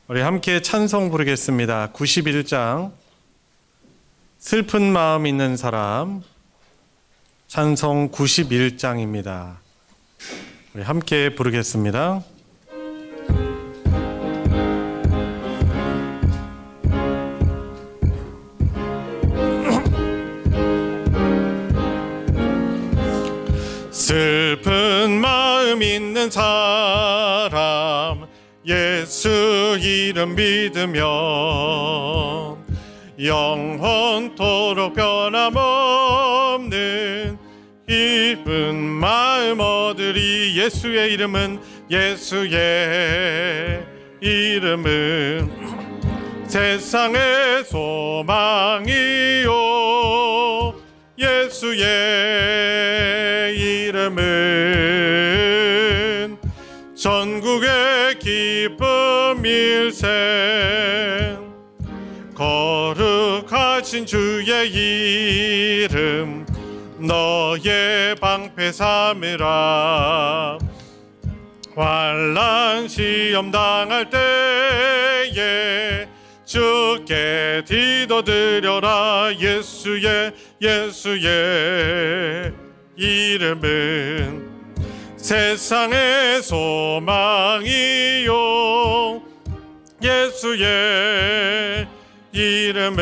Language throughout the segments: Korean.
우리 함께 찬송 부르겠습니다. 91장 슬픈 마음 있는 사람, 찬송 91장입니다. 우리 함께 부르겠습니다. 슬픈 마음 있는 사람, 예수 이름 믿으면 영원토록 변함없는 기쁜 마음 얻으리. 예수의 이름은 세상의 소망이요, 예수의 이름은 전국의 기쁨일세. 거룩하신 주의 이름 너의 방패 삼으라. 환난 시험 당할 때에 주께 기도드려라. 예수의 이름은 세상의 소망이요, 예수의 이름은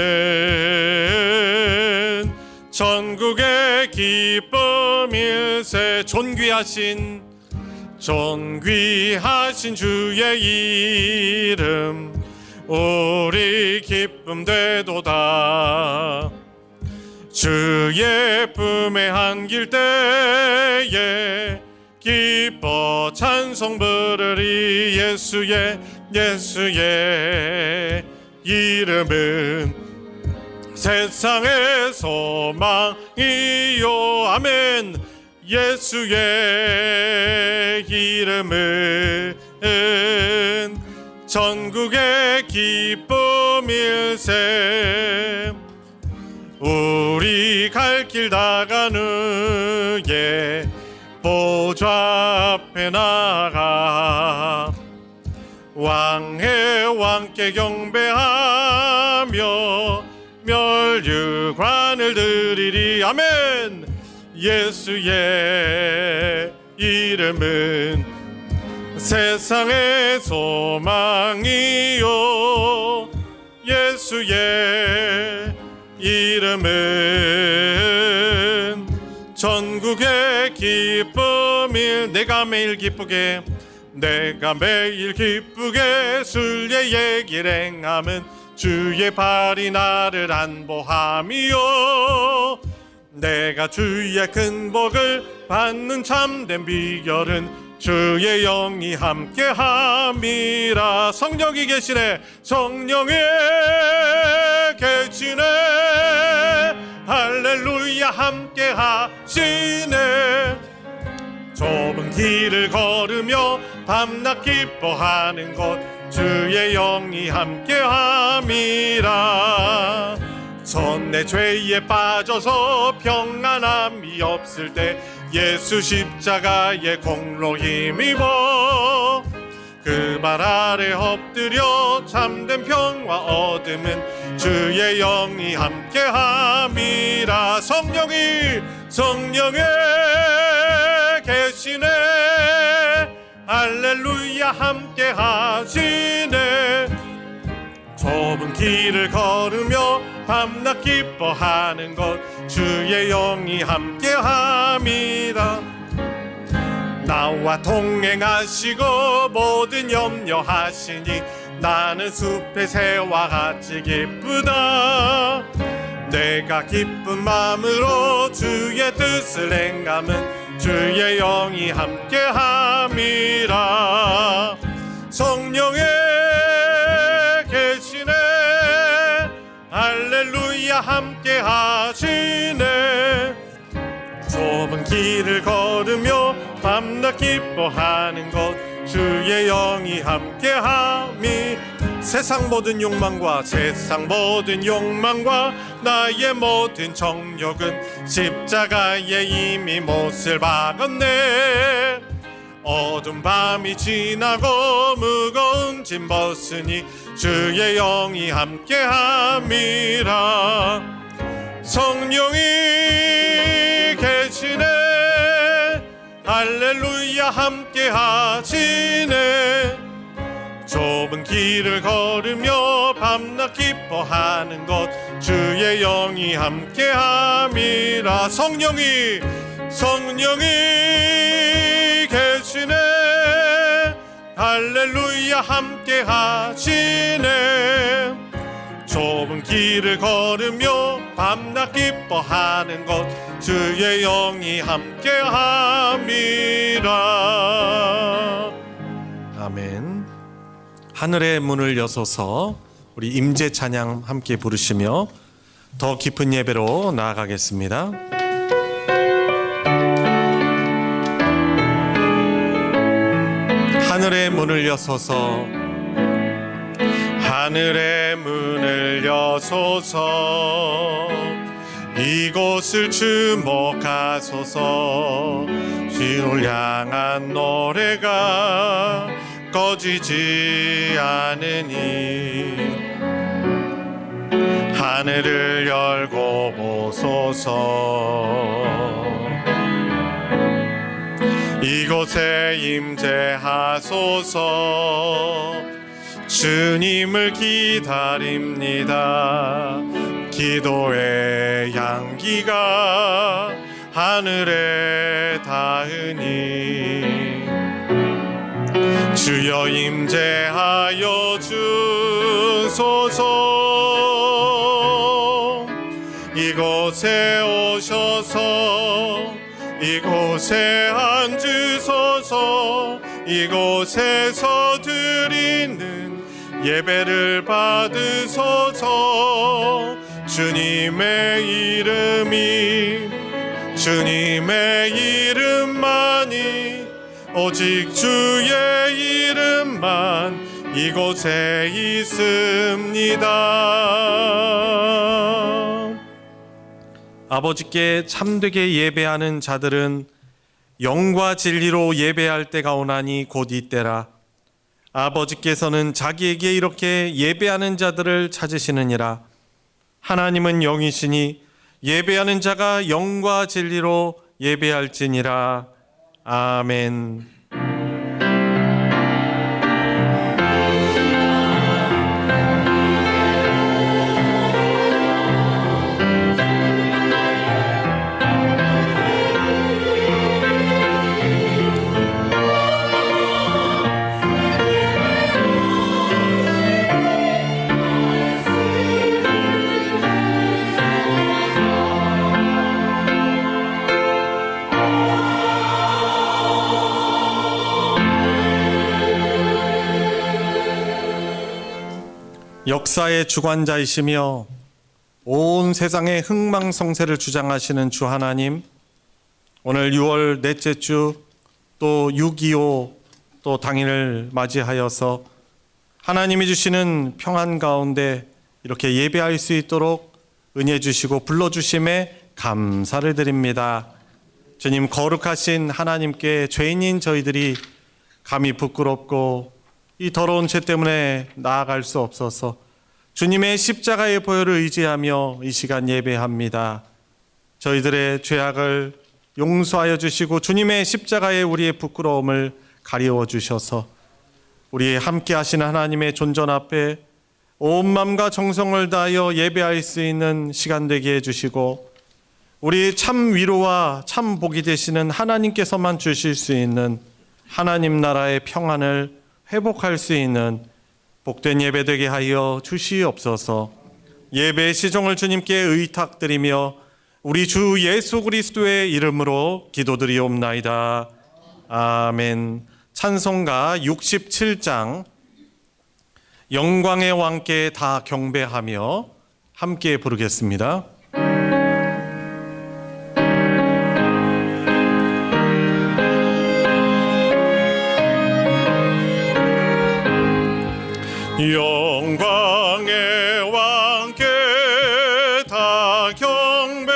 전국의 기쁨일세. 존귀하신 주의 이름 우리 기쁨 되도다. 주의 품에 안길 때에 기뻐 찬송 부르리. 예수의 이름은 세상의 소망이요, 아멘. 예수의 이름은 전국의 기쁨일세. 우리 갈 길 다가는 보좌 앞에 나가 왕의 왕께 경배하며 멸류관을 드리리. 아멘. 예수의 이름은 세상의 소망이요, 예수의 이름은 전국의 기쁨일. 내가 매일 기쁘게 순례의 길 행함은 주의 발이 나를 안보함이요. 내가 주의 큰 복을 받는 참된 비결은 주의 영이 함께함이라. 성령이 계시네, 할렐루야. 함께하시네. 좁은 길을 걸으며 밤낮 기뻐하는 것 주의 영이 함께함이라. 전 내 죄에 빠져서 평안함이 없을 때 예수 십자가의 공로 힘입어 그 발 아래 엎드려 참된 평화 얻음은 주의 영이 함께함이라. 성령이 계시네, 할렐루야. 함께하시네. 좁은 길을 걸으며 밤낮 기뻐하는 것 주의 영이 함께함이라. 나와 동행하시고 모든 염려하시니 나는 숲의 새와 같이 기쁘다. 내가 기쁜 마음으로 주의 뜻을 행함은 주의 영이 함께함이라. 성령에 계시네, 할렐루야. 함께하시네. 좁은 길을 걸으며 밤낮 기뻐하는 것 주의 영이 함께함이. 세상 모든 욕망과 나의 모든 정욕은 십자가에 이미 못을 박았네. 어두운 밤이 지나고 무거운 짐 벗으니 주의 영이 함께함이라. 성령이 계시네 할렐루야 함께하시네. 좁은 길을 걸으며 밤낮 기뻐하는 것 주의 영이 함께함이라. 성령이 계시네 할렐루야 함께하시네. 좁은 길을 걸으며 밤낮 기뻐하는 것 주의 영이 함께함이라. 아멘. 하늘의 문을 여소서 우리 임재 찬양 함께 부르시며 더 깊은 예배로 나아가겠습니다. 하늘의 문을 여소서 하늘의 문을 여소서 이곳을 주목하소서. 주를 향한 노래가 꺼지지 않으니 하늘을 열고 보소서. 이곳에 임재하소서. 주님을 기다립니다. 기도의 향기가 하늘에 닿으니 주여 임재하여 주소서. 이곳에 오셔서 이곳에 앉으소서. 이곳에서 드리는 예배를 받으소서. 주님의 이름만이 오직 주의 이름만 이곳에 있습니다. 아버지께 참되게 예배하는 자들은 영과 진리로 예배할 때가 오나니 곧 이때라. 아버지께서는 자기에게 이렇게 예배하는 자들을 찾으시느니라. 하나님은 영이시니 예배하는 자가 영과 진리로 예배할지니라. 아멘. 역사의 주관자이시며 온 세상의 흥망성쇠를 주장하시는 주 하나님, 오늘 6월 넷째 주 또 6.25 또 당일을 맞이하여서 하나님이 주시는 평안 가운데 이렇게 예배할 수 있도록 은혜 주시고 불러주심에 감사를 드립니다. 주님, 거룩하신 하나님께 죄인인 저희들이 감히 부끄럽고 이 더러운 죄 때문에 나아갈 수 없어서 주님의 십자가의 보혈을 의지하며 이 시간 예배합니다. 저희들의 죄악을 용서하여 주시고 주님의 십자가에 우리의 부끄러움을 가리워 주셔서 우리 함께 하시는 하나님의 존전 앞에 온 마음과 정성을 다하여 예배할 수 있는 시간 되게 해주시고 우리 참 위로와 참 복이 되시는 하나님께서만 주실 수 있는 하나님 나라의 평안을 회복할 수 있는 복된 예배 되게 하여 주시옵소서. 예배의 시종을 주님께 의탁드리며 우리 주 예수 그리스도의 이름으로 기도드리옵나이다. 아멘. 찬송가 67장 영광의 왕께 다 경배하며 함께 부르겠습니다. 영광의 왕께 다 경배하며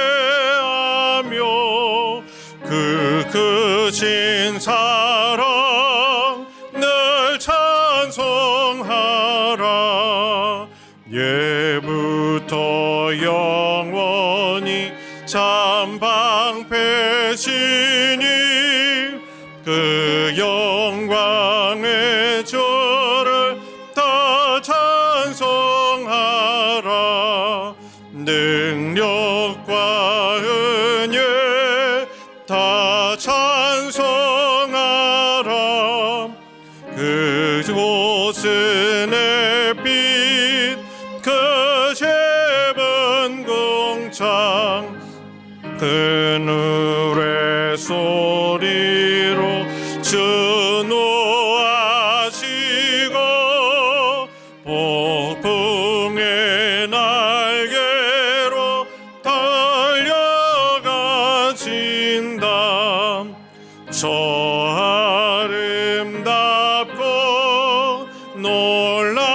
그 크신 사랑 예부터 영원히 참방패시니 그 영광의 저를 다 찬송하라. 능력과 은혜 다 찬송하라. 그곳은 햇빛 그 좁은 공창 그늘의 소리로 준호하시고 폭풍의 날개로 달려가신다. 저 아름답고 놀라운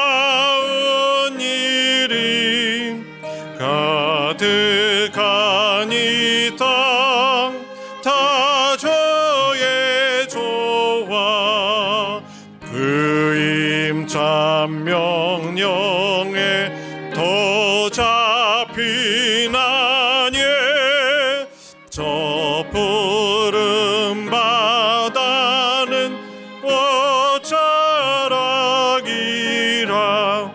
일이 가득한 이 땅 다 저의 조화 그 임참 명령에 더 잡히나니 저 푸른 바다는 옷자락이라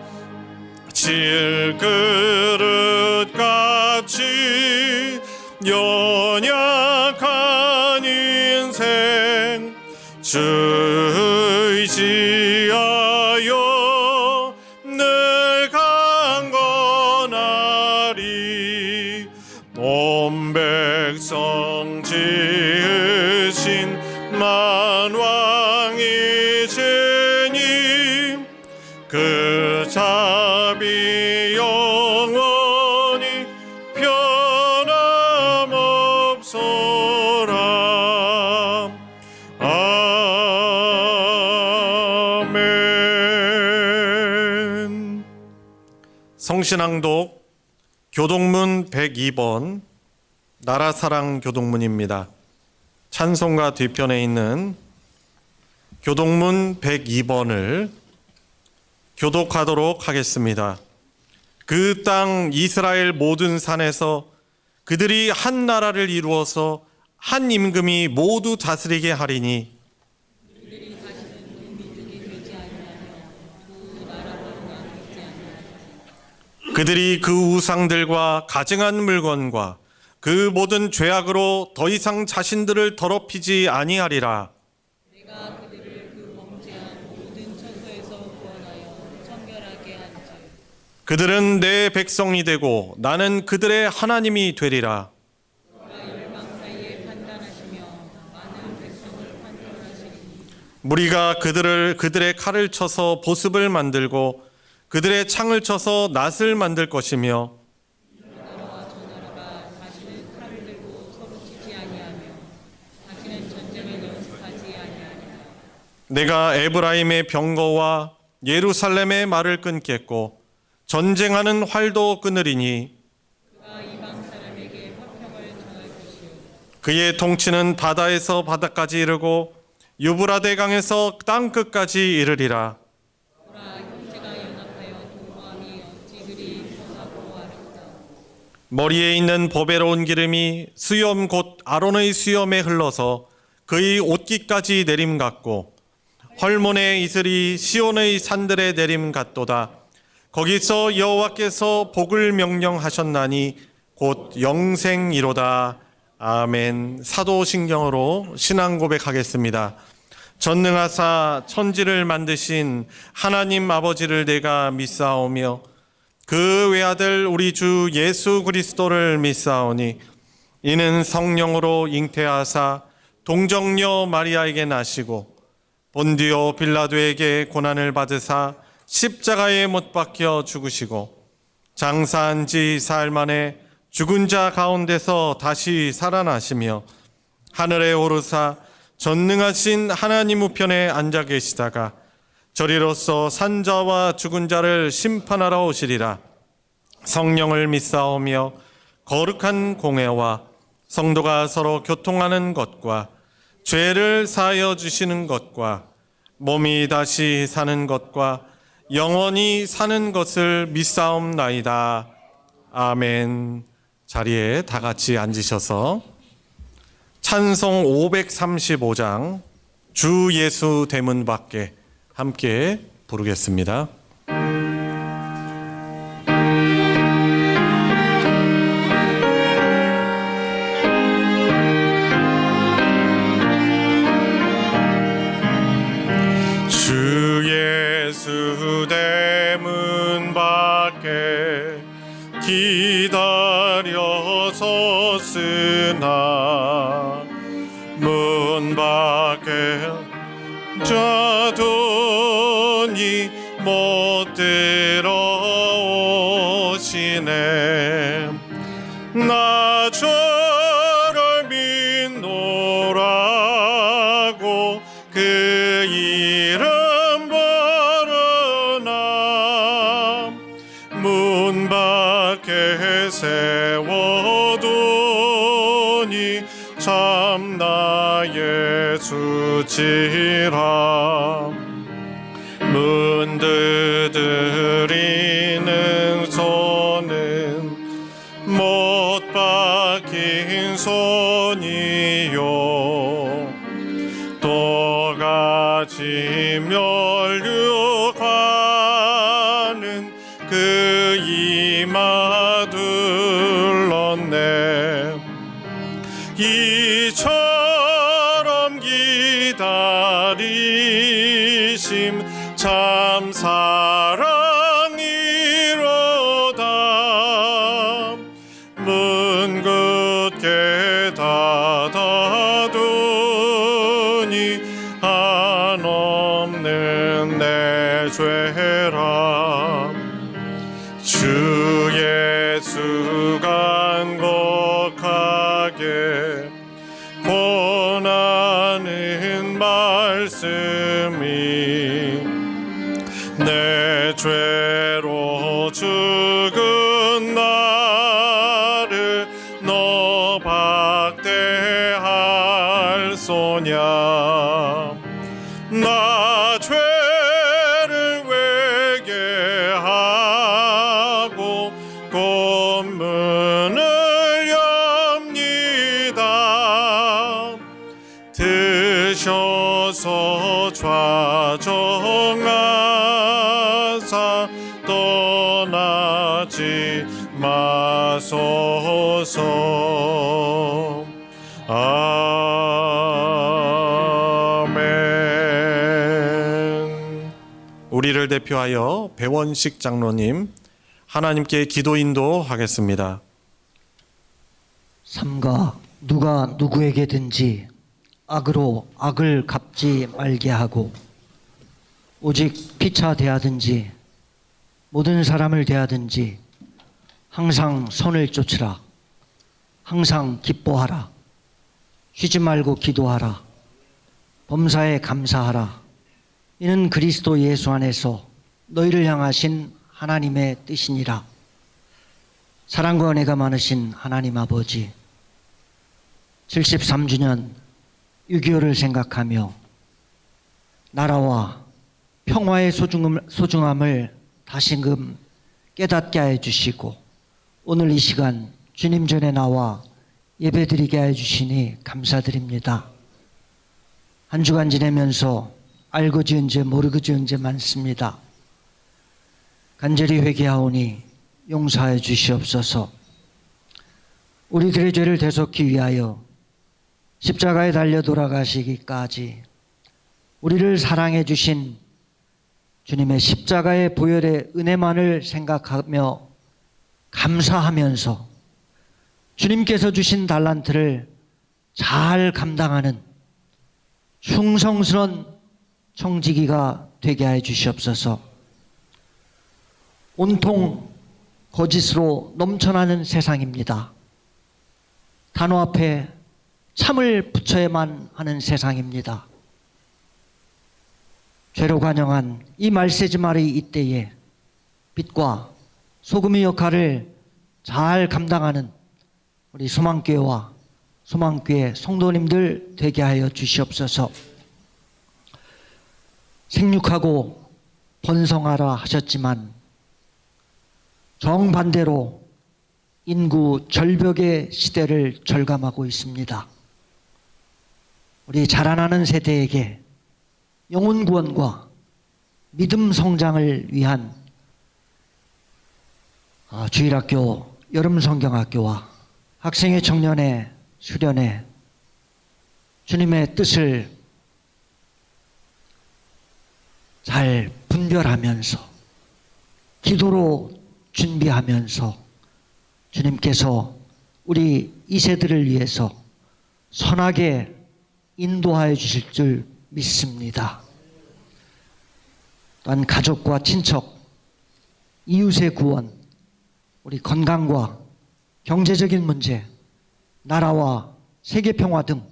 질그릇같이 연약한 인생 주 의지하여 늘 강건하리. 온 백성 지으신 만왕의 주님 그 자비 영원히 변함없소라. 아멘. 성신앙독 교동문 102번 나라사랑 교동문입니다. 찬송가 뒤편에 있는 교동문 102번을 교독하도록 하겠습니다. 그 땅 이스라엘 모든 산에서 그들이 한 나라를 이루어서 한 임금이 모두 다스리게 하리니 그들이 그 우상들과 가증한 물건과 그 모든 죄악으로 더 이상 자신들을 더럽히지 아니하리라. 내가 그들을 그 범죄한 모든 처소에서 구원하여 청결하게 한즉 그들은 내 백성이 되고 나는 그들의 하나님이 되리라. 열방 사이에 판단하시며 많은 백성을 판결하시리니 무리가 그들의 칼을 쳐서 보습을 만들고 그들의 창을 쳐서 낫을 만들 것이며 나라와 저 나라가 다시는 칼을 들고 서로 치지 아니하며 다시는 전쟁을 연습하지 아니하리라. 내가 에브라임의 병거와 예루살렘의 말을 끊겠고 전쟁하는 활도 끊으리니 그가 이방 사람에게 화평을 전할 것이요 그의 통치는 바다에서 바다까지 이르고 유브라데 강에서 땅 끝까지 이르리라. 보라 형제가 연합하여 동무함이 어찌 그리 선하고 아름다. 머리에 있는 보배로운 기름이 수염 곧 아론의 수염에 흘러서 그의 옷깃까지 내림 같고 헐몬의 이슬이 시온의 산들에 내림 같도다. 거기서 여호와께서 복을 명령하셨나니 곧 영생이로다. 아멘. 사도신경으로 신앙 고백하겠습니다. 전능하사 천지를 만드신 하나님 아버지를 내가 믿사오며 그 외아들 우리 주 예수 그리스도를 믿사오니 이는 성령으로 잉태하사 동정녀 마리아에게 나시고 본디오 빌라도에게 고난을 받으사 십자가에 못 박혀 죽으시고 장사한 지 사흘 만에 죽은 자 가운데서 다시 살아나시며 하늘에 오르사 전능하신 하나님 우편에 앉아 계시다가 저리로서 산자와 죽은 자를 심판하러 오시리라. 성령을 믿사오며 거룩한 공회와 성도가 서로 교통하는 것과 죄를 사하여 주시는 것과 몸이 다시 사는 것과 영원히 사는 것을 믿사옵나이다. 아멘. 자리에 다 같이 앉으셔서 찬송 535장 주 예수 대문 밖에 함께 부르겠습니다. 주 예수 대문 밖에 기다려 섰으나 문 밖에 자더니 못 들어오시네. 나 저를 믿노라고 그 이름 부르나 문 밖에 세워두니 참나 예수지라. 문 두드리는 손은 못 박힌 손이요 또같이 멸류관은 그 이마 둘렀네. 이처럼 기다리심 참 사랑이로다. 문 굳게 닫아두니 한없는 내 죄라. 주 예수 간곡하게 권하는 말씀이 내 죄로 죽은 나를 너 박대할 소냐. 나 죄를 회개하고 곧문을 엽니다. 드셔서 좌정하사 떠나지 마소서. 아멘. 우리를 대표하여 배원식 장로님 하나님께 기도 인도하겠습니다. 삼가 누가 누구에게든지 악으로 악을 갚지 말게 하고 오직 피차 대하든지 모든 사람을 대하든지 항상 선을 쫓으라. 항상 기뻐하라. 쉬지 말고 기도하라. 범사에 감사하라. 이는 그리스도 예수 안에서 너희를 향하신 하나님의 뜻이니라. 사랑과 은혜가 많으신 하나님 아버지, 73주년 6.25를 생각하며 나라와 평화의 소중함을 다시금 깨닫게 해 주시고 오늘 이 시간 주님 전에 나와 예배드리게 해 주시니 감사드립니다. 한 주간 지내면서 알고 지은 죄 모르고 지은 죄 많습니다. 간절히 회개하오니 용서하여 주시옵소서. 우리들의 죄를 대속히 위하여 십자가에 달려 돌아가시기까지 우리를 사랑해 주신 주님의 십자가의 보혈의 은혜만을 생각하며 감사하면서 주님께서 주신 달란트를 잘 감당하는 충성스러운 청지기가 되게 해 주시옵소서. 온통 거짓으로 넘쳐나는 세상입니다. 단어 앞에 참을 붙여야만 하는 세상입니다. 죄로 관영한 이 말세지말의 이때에 빛과 소금의 역할을 잘 감당하는 우리 소망교회와 소망교회 성도님들 되게 하여 주시옵소서. 생육하고 번성하라 하셨지만 정반대로 인구 절벽의 시대를 절감하고 있습니다. 우리 자라나는 세대에게 영혼 구원과 믿음 성장을 위한 주일학교, 여름성경학교와 학생회 청년회, 수련회, 주님의 뜻을 잘 분별하면서 기도로 준비하면서 주님께서 우리 2세들을 위해서 선하게 인도하여 주실 줄 믿습니다. 또한 가족과 친척, 이웃의 구원, 우리 건강과 경제적인 문제, 나라와 세계 평화 등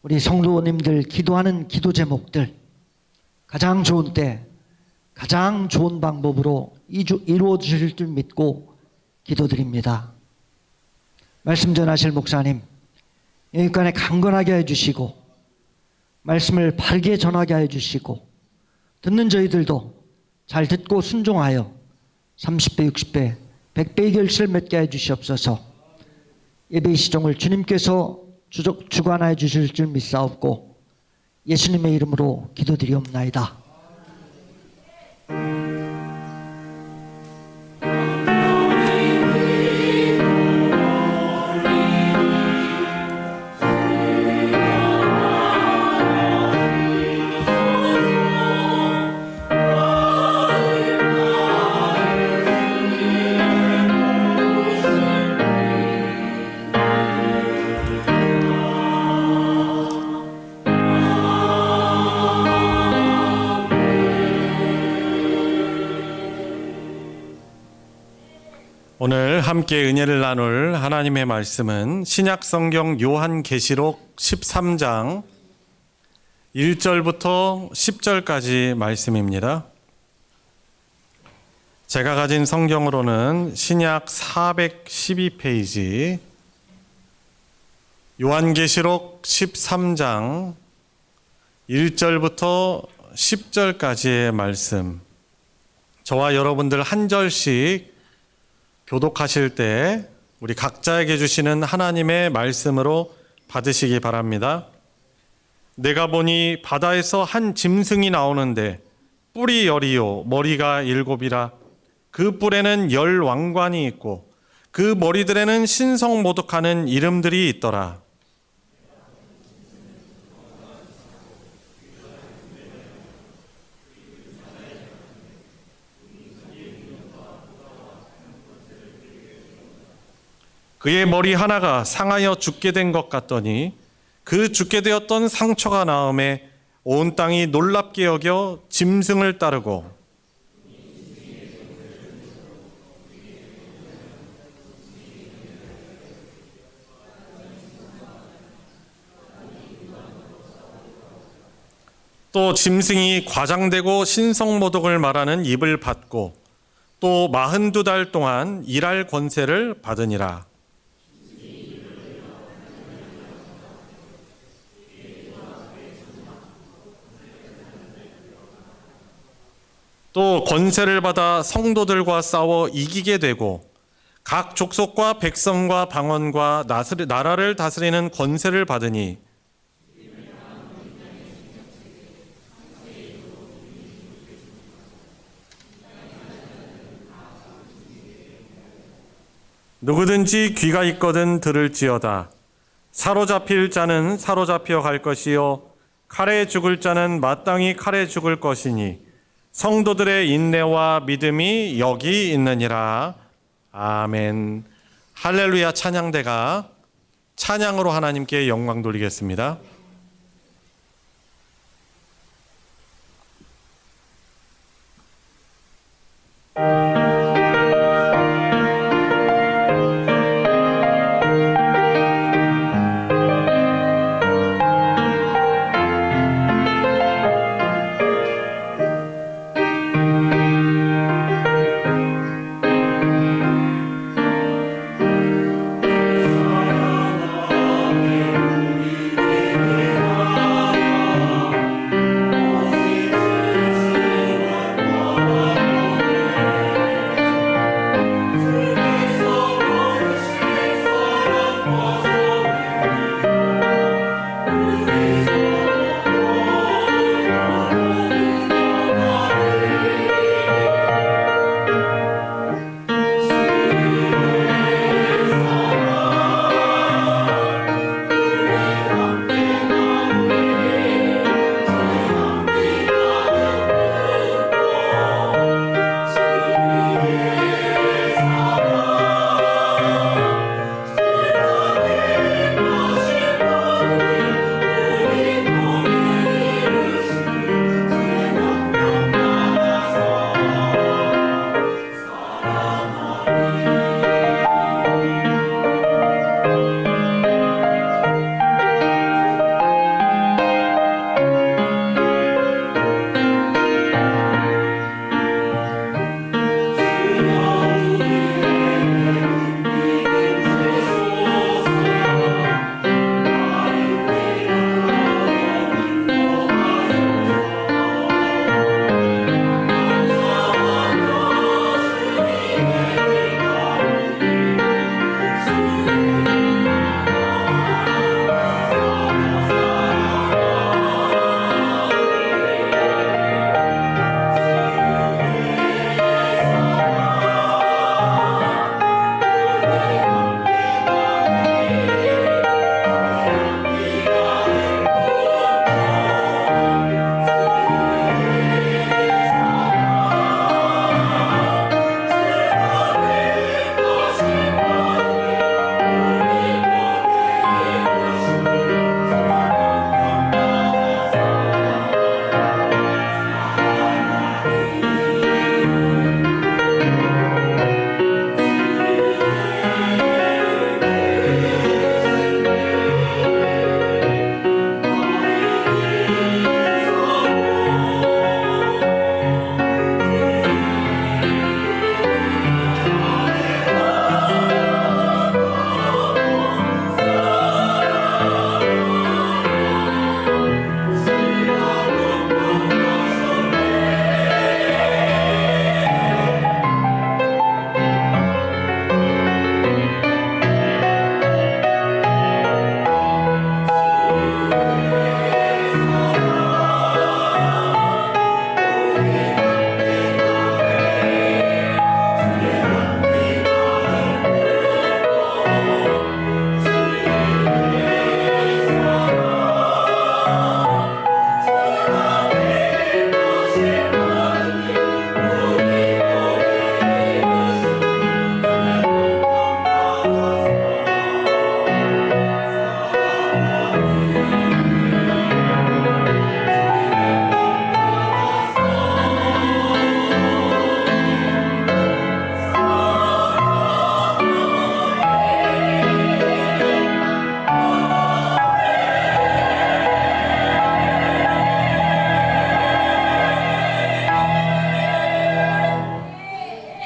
우리 성도님들 기도하는 기도 제목들 가장 좋은 때 가장 좋은 방법으로 이루어 주실 줄 믿고 기도드립니다. 말씀 전하실 목사님 여기까지 강건하게 해주시고 말씀을 바르게 전하게 해주시고 듣는 저희들도 잘 듣고 순종하여 30배, 60배, 100배의 결실을 맺게 해주시옵소서. 예배의 시종을 주님께서 주관하여 주실 줄 믿사옵고 예수님의 이름으로 기도드리옵나이다. 오늘 함께 은혜를 나눌 하나님의 말씀은 신약성경 요한계시록 13장 1절부터 10절까지 말씀입니다. 제가 가진 성경으로는 신약 412페이지 요한계시록 13장 1절부터 10절까지의 말씀, 저와 여러분들 한 절씩 교독하실 때 우리 각자에게 주시는 하나님의 말씀으로 받으시기 바랍니다. 내가 보니 바다에서 한 짐승이 나오는데 뿔이 10이요 머리가 7이라. 그 뿔에는 10 왕관이 있고 그 머리들에는 신성모독하는 이름들이 있더라. 그의 머리 하나가 상하여 죽게 된 것 같더니 그 죽게 되었던 상처가 나음에 온 땅이 놀랍게 여겨 짐승을 따르고 또 짐승이 과장되고 신성모독을 말하는 입을 받고 또 42달 동안 일할 권세를 받으니라. 또 권세를 받아 성도들과 싸워 이기게 되고 각 족속과 백성과 방언과 나라를 다스리는 권세를 받으니 누구든지 귀가 있거든 들을지어다. 사로잡힐 자는 사로잡혀 갈 것이요 칼에 죽을 자는 마땅히 칼에 죽을 것이니 성도들의 인내와 믿음이 여기 있느니라. 아멘. 할렐루야. 찬양대가 찬양으로 하나님께 영광 돌리겠습니다.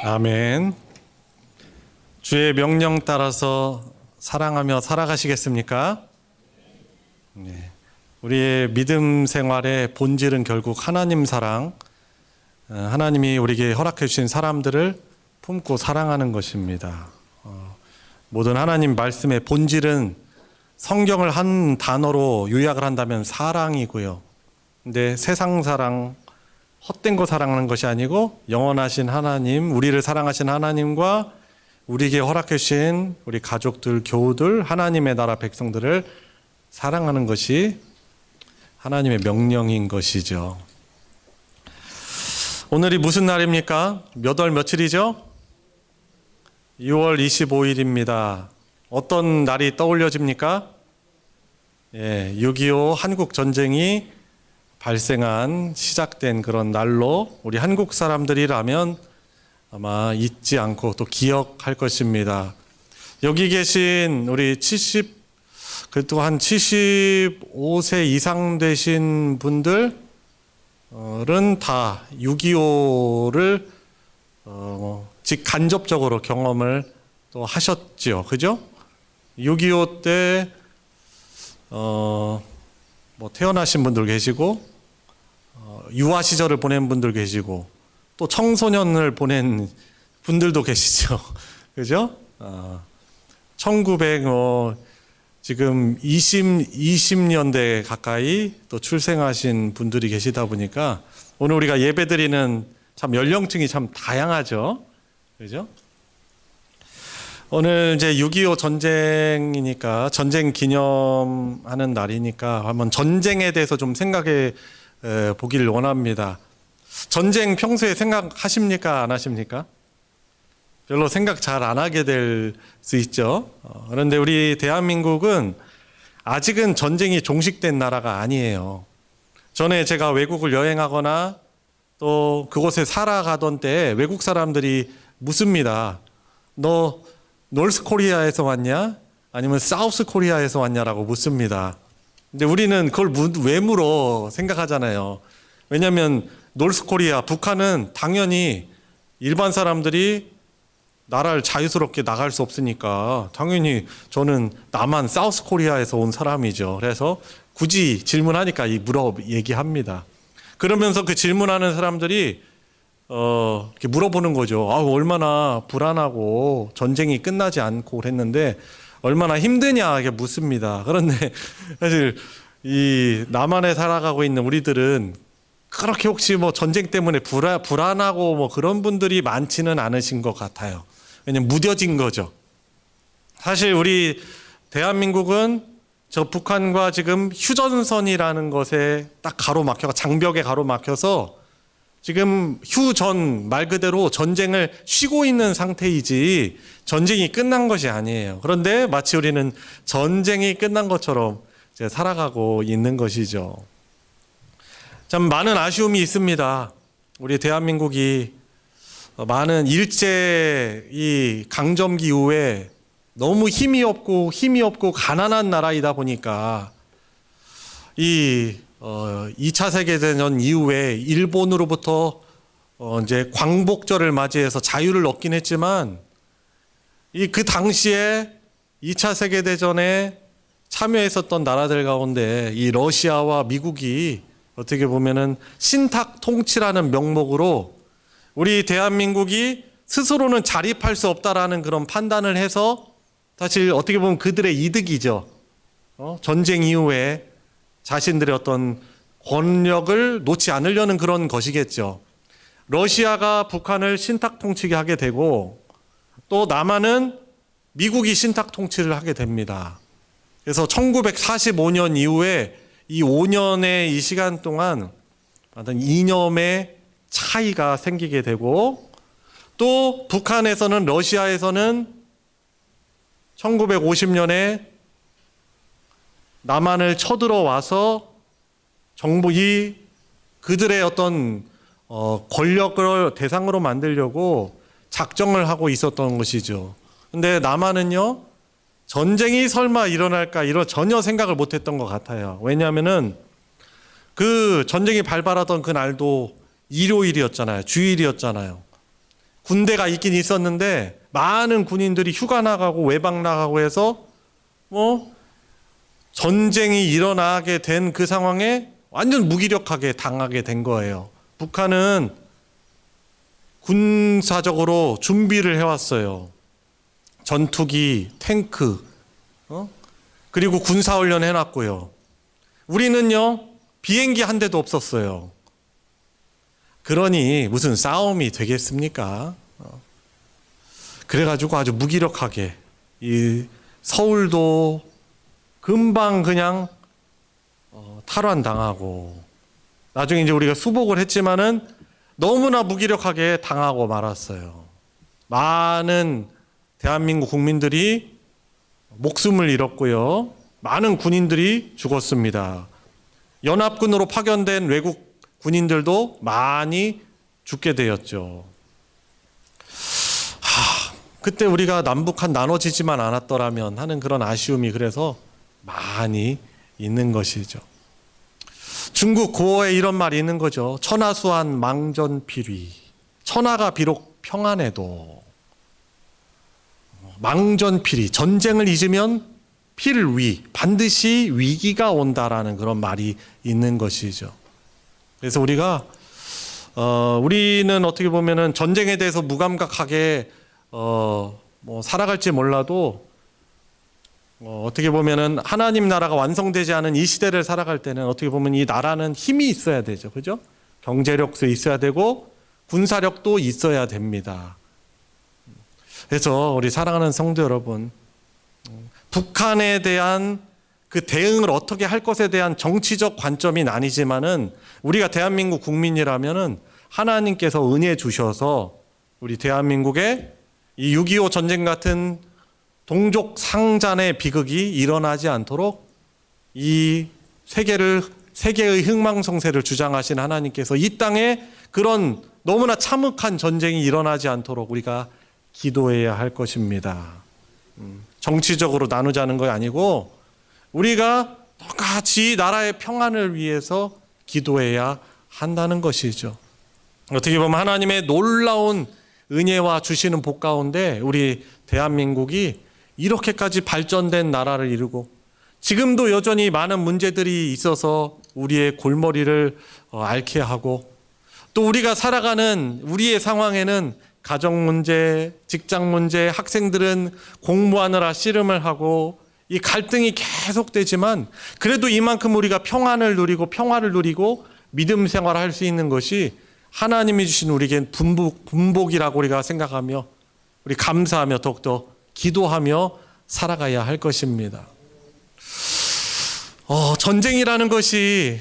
아멘. 주의 명령 따라서 사랑하며 살아가시겠습니까? 네. 우리의 믿음 생활의 본질은 결국 하나님 사랑, 하나님이 우리에게 허락해 주신 사람들을 품고 사랑하는 것입니다. 모든 하나님 말씀의 본질은 성경을 한 단어로 요약을 한다면 사랑이고요. 근데 세상 사랑, 헛된 거 사랑하는 것이 아니고 영원하신 하나님, 우리를 사랑하신 하나님과 우리에게 허락해 주신 우리 가족들, 교우들, 하나님의 나라 백성들을 사랑하는 것이 하나님의 명령인 것이죠. 오늘이 무슨 날입니까? 몇 월 며칠이죠? 6월 25일입니다. 어떤 날이 떠올려집니까? 6.25 한국 전쟁이 발생한 시작된 그런 날로 우리 한국 사람들이라면 아마 잊지 않고 또 기억할 것입니다. 여기 계신 우리 그래도 한 75세 이상 되신 분들은 다 6.25를 간접적으로 경험을 또 하셨죠. 그죠? 6.25 때 태어나신 분들 계시고 유아 시절을 보낸 분들 계시고 또 청소년을 보낸 분들도 계시죠. 그죠? 1900 20년대 가까이 또 출생하신 분들이 계시다 보니까 오늘 우리가 예배드리는 참 연령층이 참 다양하죠. 그죠? 오늘 이제 6.25 전쟁이니까 전쟁 기념하는 날이니까 한번 전쟁에 대해서 좀 생각해 보기를 원합니다. 전쟁 평소에 생각하십니까? 안 하십니까? 별로 생각 잘 안 하게 될 수 있죠. 그런데 우리 대한민국은 아직은 전쟁이 종식된 나라가 아니에요. 전에 제가 외국을 여행하거나 또 그곳에 살아가던 때 외국 사람들이 묻습니다. 너 노스 코리아에서 왔냐? 아니면 사우스 코리아에서 왔냐라고 묻습니다. 근데 우리는 그걸 왜 물어 생각하잖아요. 왜냐하면 노스 코리아, 북한은 당연히 일반 사람들이 나라를 자유스럽게 나갈 수 없으니까 당연히 저는 남한 사우스 코리아에서 온 사람이죠. 그래서 굳이 질문하니까 얘기합니다. 그러면서 그 질문하는 사람들이 이렇게 물어보는 거죠. 얼마나 불안하고 전쟁이 끝나지 않고 그랬는데 얼마나 힘드냐 이렇게 묻습니다. 그런데 사실 이 남한에 살아가고 있는 우리들은 그렇게 혹시 전쟁 때문에 불안하고 그런 분들이 많지는 않으신 것 같아요. 왜냐면 무뎌진 거죠. 사실 우리 대한민국은 저 북한과 지금 휴전선이라는 것에 딱 장벽에 가로막혀서 지금 휴전 말 그대로 전쟁을 쉬고 있는 상태이지 전쟁이 끝난 것이 아니에요. 그런데 마치 우리는 전쟁이 끝난 것처럼 이제 살아가고 있는 것이죠. 참 많은 아쉬움이 있습니다. 우리 대한민국이 많은 일제 이 강점기 이후에 너무 힘이 없고 가난한 나라이다 보니까 2차 세계대전 이후에 일본으로부터 이제 광복절을 맞이해서 자유를 얻긴 했지만 그 당시에 2차 세계대전에 참여했었던 나라들 가운데 이 러시아와 미국이 어떻게 보면은 신탁 통치라는 명목으로 우리 대한민국이 스스로는 자립할 수 없다라는 그런 판단을 해서 사실 어떻게 보면 그들의 이득이죠. 전쟁 이후에 자신들의 어떤 권력을 놓지 않으려는 그런 것이겠죠. 러시아가 북한을 신탁 통치게 하게 되고 또 남한은 미국이 신탁 통치를 하게 됩니다. 그래서 1945년 이후에 이 5년의 이 시간 동안 어떤 이념의 차이가 생기게 되고 또 북한에서는 러시아에서는 1950년에 남한을 쳐들어와서 그들의 어떤 권력을 대상으로 만들려고 작정을 하고 있었던 것이죠. 근데 남한은요, 전쟁이 설마 일어날까 전혀 생각을 못했던 것 같아요. 왜냐하면은 그 전쟁이 발발하던 그 날도 일요일이었잖아요. 주일이었잖아요. 군대가 있긴 있었는데 많은 군인들이 휴가 나가고 외박 나가고 해서 전쟁이 일어나게 된 그 상황에 완전 무기력하게 당하게 된 거예요. 북한은 군사적으로 준비를 해왔어요. 전투기, 탱크, 그리고 군사훈련 해놨고요. 우리는요, 비행기 한 대도 없었어요. 그러니 무슨 싸움이 되겠습니까? 그래가지고 아주 무기력하게 이 서울도 금방 그냥 탈환당하고, 나중에 이제 우리가 수복을 했지만은 너무나 무기력하게 당하고 말았어요. 많은 대한민국 국민들이 목숨을 잃었고요. 많은 군인들이 죽었습니다. 연합군으로 파견된 외국 군인들도 많이 죽게 되었죠. 그때 우리가 남북한 나눠지지만 않았더라면 하는 그런 아쉬움이 그래서 많이 있는 것이죠. 중국 고어에 이런 말이 있는 거죠. 천하수한 망전필위. 천하가 비록 평안해도 망전필위, 전쟁을 잊으면 필위, 반드시 위기가 온다라는 그런 말이 있는 것이죠. 그래서 우리는 어떻게 보면은 전쟁에 대해서 무감각하게 살아갈지 몰라도 어떻게 보면은 하나님 나라가 완성되지 않은 이 시대를 살아갈 때는 어떻게 보면 이 나라는 힘이 있어야 되죠. 그죠? 경제력도 있어야 되고 군사력도 있어야 됩니다. 그래서 우리 사랑하는 성도 여러분, 북한에 대한 그 대응을 어떻게 할 것에 대한 정치적 관점이 아니지만은 우리가 대한민국 국민이라면은 하나님께서 은혜 주셔서 우리 대한민국에 이 6.25 전쟁 같은 동족 상잔의 비극이 일어나지 않도록 이 세계의 흥망성쇠를 주장하신 하나님께서 이 땅에 그런 너무나 참혹한 전쟁이 일어나지 않도록 우리가 기도해야 할 것입니다. 정치적으로 나누자는 거 아니고 우리가 똑같이 나라의 평안을 위해서 기도해야 한다는 것이죠. 어떻게 보면 하나님의 놀라운 은혜와 주시는 복 가운데 우리 대한민국이 이렇게까지 발전된 나라를 이루고 지금도 여전히 많은 문제들이 있어서 우리의 골머리를 앓게 하고 또 우리가 살아가는 우리의 상황에는 가정 문제, 직장 문제, 학생들은 공부하느라 씨름을 하고 이 갈등이 계속되지만 그래도 이만큼 우리가 평안을 누리고 평화를 누리고 믿음 생활을 할 수 있는 것이 하나님이 주신 우리에겐 분복이라고 우리가 생각하며 우리 감사하며 더욱더 기도하며 살아가야 할 것입니다. 전쟁이라는 것이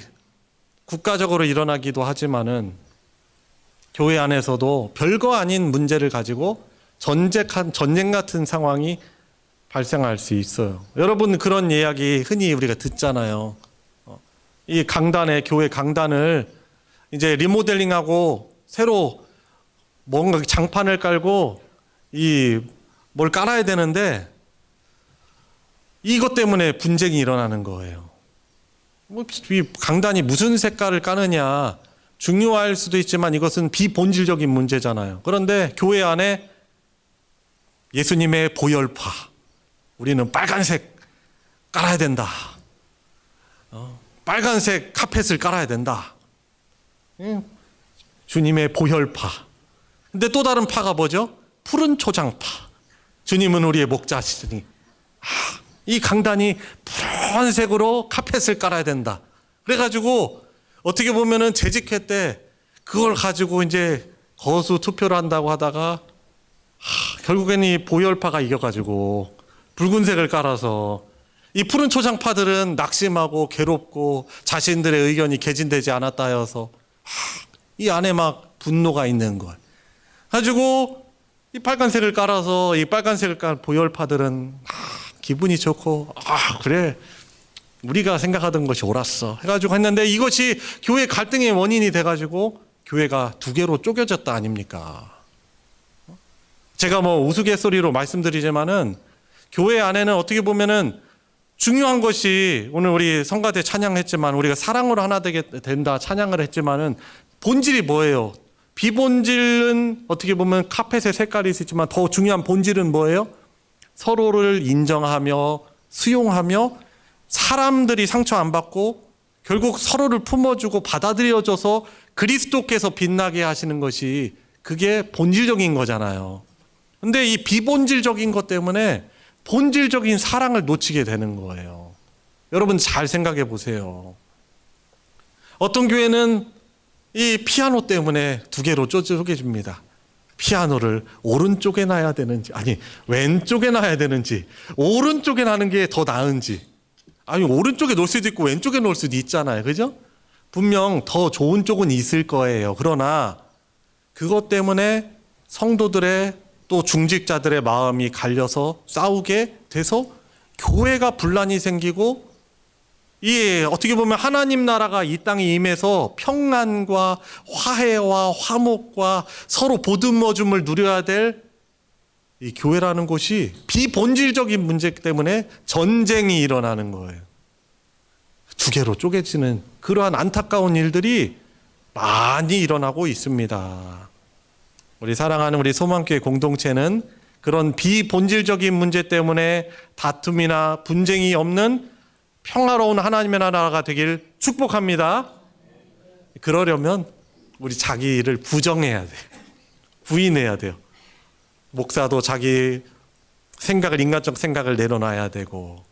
국가적으로 일어나기도 하지만은 교회 안에서도 별거 아닌 문제를 가지고 전쟁 같은 상황이 발생할 수 있어요. 여러분 그런 이야기 흔히 우리가 듣잖아요. 이 교회 강단을 이제 리모델링하고 새로 뭔가 장판을 깔고 뭘 깔아야 되는데 이것 때문에 분쟁이 일어나는 거예요. 이 강단이 무슨 색깔을 까느냐 중요할 수도 있지만 이것은 비본질적인 문제잖아요. 그런데 교회 안에 예수님의 보혈파, 우리는 빨간색 깔아야 된다. 빨간색 카펫을 깔아야 된다. 주님의 보혈파. 근데 또 다른 파가 뭐죠? 푸른 초장파. 주님은 우리의 목자시니 이 강단이 푸른색으로 카펫을 깔아야 된다. 그래가지고 어떻게 보면은 재직회 때 그걸 가지고 이제 거수 투표를 한다고 하다가 결국에는 이 보혈파가 이겨가지고 붉은색을 깔아서 이 푸른 초장파들은 낙심하고 괴롭고 자신들의 의견이 개진되지 않았다 해서 이 안에 막 분노가 있는 거예요. 가지고 이 빨간색을 깔아서 이 빨간색을 깔 보혈파들은 기분이 좋고 그래 우리가 생각하던 것이 옳았어 해가지고 했는데 이것이 교회 갈등의 원인이 돼가지고 교회가 두 개로 쪼개졌다 아닙니까? 제가 우스갯소리로 말씀드리지만은 교회 안에는 어떻게 보면은 중요한 것이 오늘 우리 성가대 찬양했지만 우리가 사랑으로 하나 되게 된다 찬양을 했지만은 본질이 뭐예요? 비본질은 어떻게 보면 카펫의 색깔이 있지만 더 중요한 본질은 뭐예요? 서로를 인정하며 수용하며 사람들이 상처 안 받고 결국 서로를 품어주고 받아들여줘서 그리스도께서 빛나게 하시는 것이 그게 본질적인 거잖아요. 근데 이 비본질적인 것 때문에 본질적인 사랑을 놓치게 되는 거예요. 여러분 잘 생각해 보세요. 어떤 교회는 이 피아노 때문에 두 개로 쪼개집니다. 피아노를 오른쪽에 놔야 되는지, 아니 왼쪽에 놔야 되는지, 오른쪽에 놔는 게 더 나은지, 아니 오른쪽에 놓을 수도 있고 왼쪽에 놓을 수도 있잖아요. 그죠? 분명 더 좋은 쪽은 있을 거예요. 그러나 그것 때문에 성도들의 또 중직자들의 마음이 갈려서 싸우게 돼서 교회가 분란이 생기고, 이 어떻게 보면 하나님 나라가 이 땅에 임해서 평안과 화해와 화목과 서로 보듬어줌을 누려야 될 이 교회라는 곳이 비본질적인 문제 때문에 전쟁이 일어나는 거예요. 두 개로 쪼개지는 그러한 안타까운 일들이 많이 일어나고 있습니다. 우리 사랑하는 우리 소망교회 공동체는 그런 비본질적인 문제 때문에 다툼이나 분쟁이 없는 평화로운 하나님의 나라가 되길 축복합니다. 그러려면 우리 자기 일을 부정해야 돼요. 부인해야 돼요. 목사도 자기 생각을, 인간적 생각을 내려놔야 되고,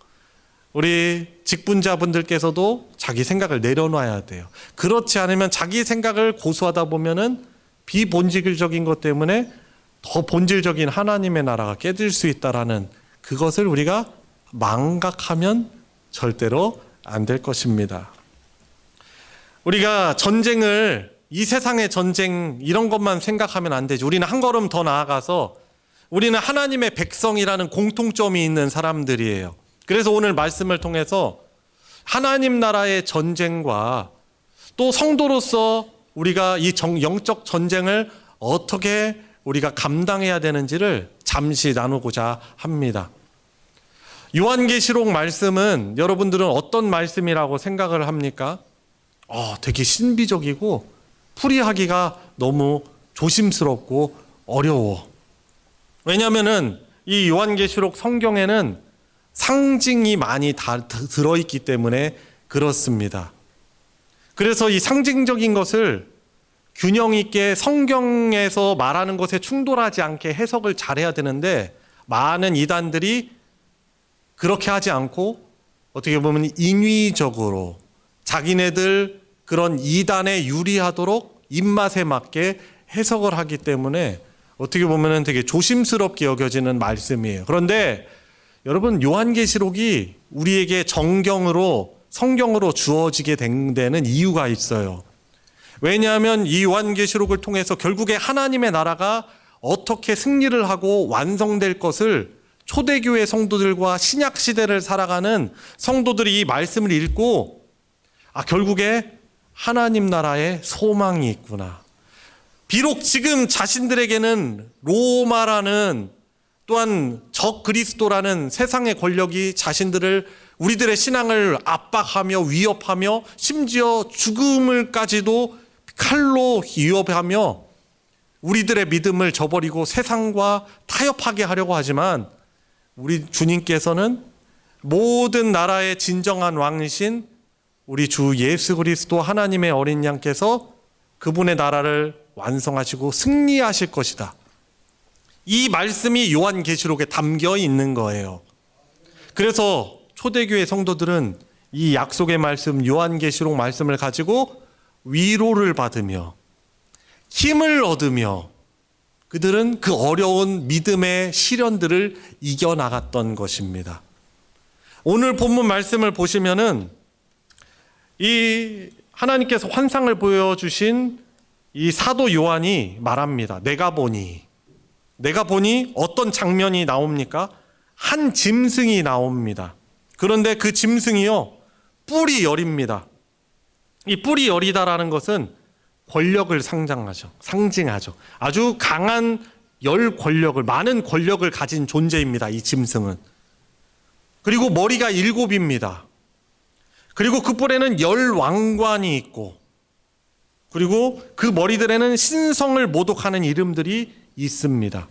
우리 직분자분들께서도 자기 생각을 내려놔야 돼요. 그렇지 않으면 자기 생각을 고수하다 보면은 비본질적인 것 때문에 더 본질적인 하나님의 나라가 깨질 수 있다라는 그것을 우리가 망각하면 절대로 안 될 것입니다. 우리가 전쟁을, 이 세상의 전쟁 이런 것만 생각하면 안 되죠. 우리는 한 걸음 더 나아가서 우리는 하나님의 백성이라는 공통점이 있는 사람들이에요. 그래서 오늘 말씀을 통해서 하나님 나라의 전쟁과 또 성도로서 우리가 이 영적 전쟁을 어떻게 우리가 감당해야 되는지를 잠시 나누고자 합니다. 요한계시록 말씀은 여러분들은 어떤 말씀이라고 생각을 합니까? 되게 신비적이고 풀이하기가 너무 조심스럽고 어려워. 왜냐하면은 이 요한계시록 성경에는 상징이 많이 다 들어있기 때문에 그렇습니다. 그래서 이 상징적인 것을 균형 있게 성경에서 말하는 것에 충돌하지 않게 해석을 잘해야 되는데, 많은 이단들이 그렇게 하지 않고 어떻게 보면 인위적으로 자기네들 그런 이단에 유리하도록 입맛에 맞게 해석을 하기 때문에 어떻게 보면 되게 조심스럽게 여겨지는 말씀이에요. 그런데 여러분, 요한계시록이 우리에게 정경으로, 성경으로 주어지게 된 데는 이유가 있어요. 왜냐하면 이 요한계시록을 통해서 결국에 하나님의 나라가 어떻게 승리를 하고 완성될 것을 초대교회 성도들과 신약시대를 살아가는 성도들이 이 말씀을 읽고, 결국에 하나님 나라에 소망이 있구나. 비록 지금 자신들에게는 로마라는, 또한 적 그리스도라는 세상의 권력이 자신들을, 우리들의 신앙을 압박하며 위협하며 심지어 죽음을까지도 칼로 위협하며 우리들의 믿음을 저버리고 세상과 타협하게 하려고 하지만, 우리 주님께서는 모든 나라의 진정한 왕이신 우리 주 예수 그리스도 하나님의 어린 양께서 그분의 나라를 완성하시고 승리하실 것이다. 이 말씀이 요한계시록에 담겨 있는 거예요. 그래서 초대교회 성도들은 이 약속의 말씀, 요한계시록 말씀을 가지고 위로를 받으며 힘을 얻으며 그들은 그 어려운 믿음의 시련들을 이겨나갔던 것입니다. 오늘 본문 말씀을 보시면은 이 하나님께서 환상을 보여주신 이 사도 요한이 말합니다. 내가 보니 어떤 장면이 나옵니까? 한 짐승이 나옵니다. 그런데 그 짐승이요, 뿔이 열입니다. 이 뿔이 열이다라는 것은 권력을 상징하죠. 아주 강한 많은 권력을 가진 존재입니다. 이 짐승은. 그리고 머리가 7입니다. 그리고 그 뿔에는 10왕관이 있고, 그리고 그 머리들에는 신성을 모독하는 이름들이 있습니다.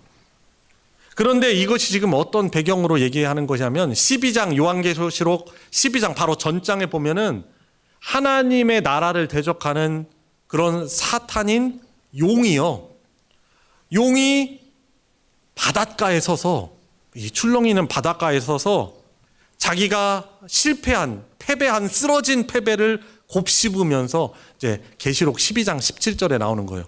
그런데 이것이 지금 어떤 배경으로 얘기하는 것이냐면 12장 요한계시록 12장 바로 전장에 보면은 하나님의 나라를 대적하는 그런 사탄인 용이요. 용이 바닷가에 서서, 이 출렁이는 바닷가에 서서 자기가 실패한, 패배한, 쓰러진 패배를 곱씹으면서 이제 계시록 12장 17절에 나오는 거예요.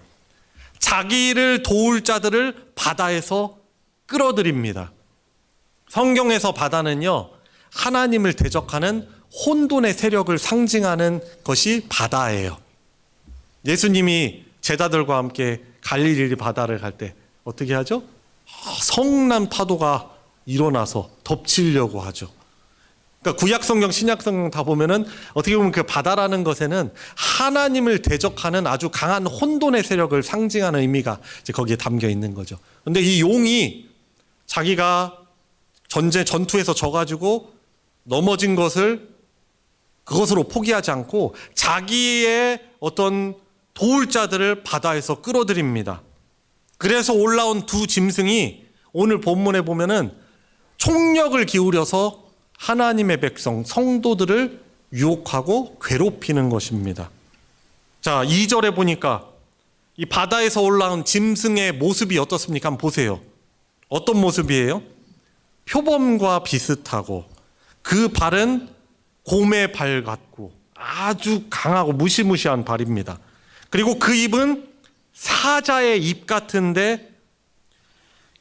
자기를 도울 자들을 바다에서 끌어들입니다. 성경에서 바다는요, 하나님을 대적하는 혼돈의 세력을 상징하는 것이 바다예요. 예수님이 제자들과 함께 갈릴리 바다를 갈 때 어떻게 하죠? 성난 파도가 일어나서 덮치려고 하죠. 그러니까 구약성경, 신약성경 다 보면은 어떻게 보면 그 바다라는 것에는 하나님을 대적하는 아주 강한 혼돈의 세력을 상징하는 의미가 이제 거기에 담겨 있는 거죠. 그런데 이 용이 자기가 전투에서 져가지고 넘어진 것을 그것으로 포기하지 않고 자기의 어떤 도울 자들을 바다에서 끌어들입니다. 그래서 올라온 두 짐승이 오늘 본문에 보면은 총력을 기울여서 하나님의 백성, 성도들을 유혹하고 괴롭히는 것입니다. 자, 2절에 보니까 이 바다에서 올라온 짐승의 모습이 어떻습니까? 한번 보세요. 어떤 모습이에요? 표범과 비슷하고 그 발은 곰의 발 같고 아주 강하고 무시무시한 발입니다. 그리고 그 입은 사자의 입 같은데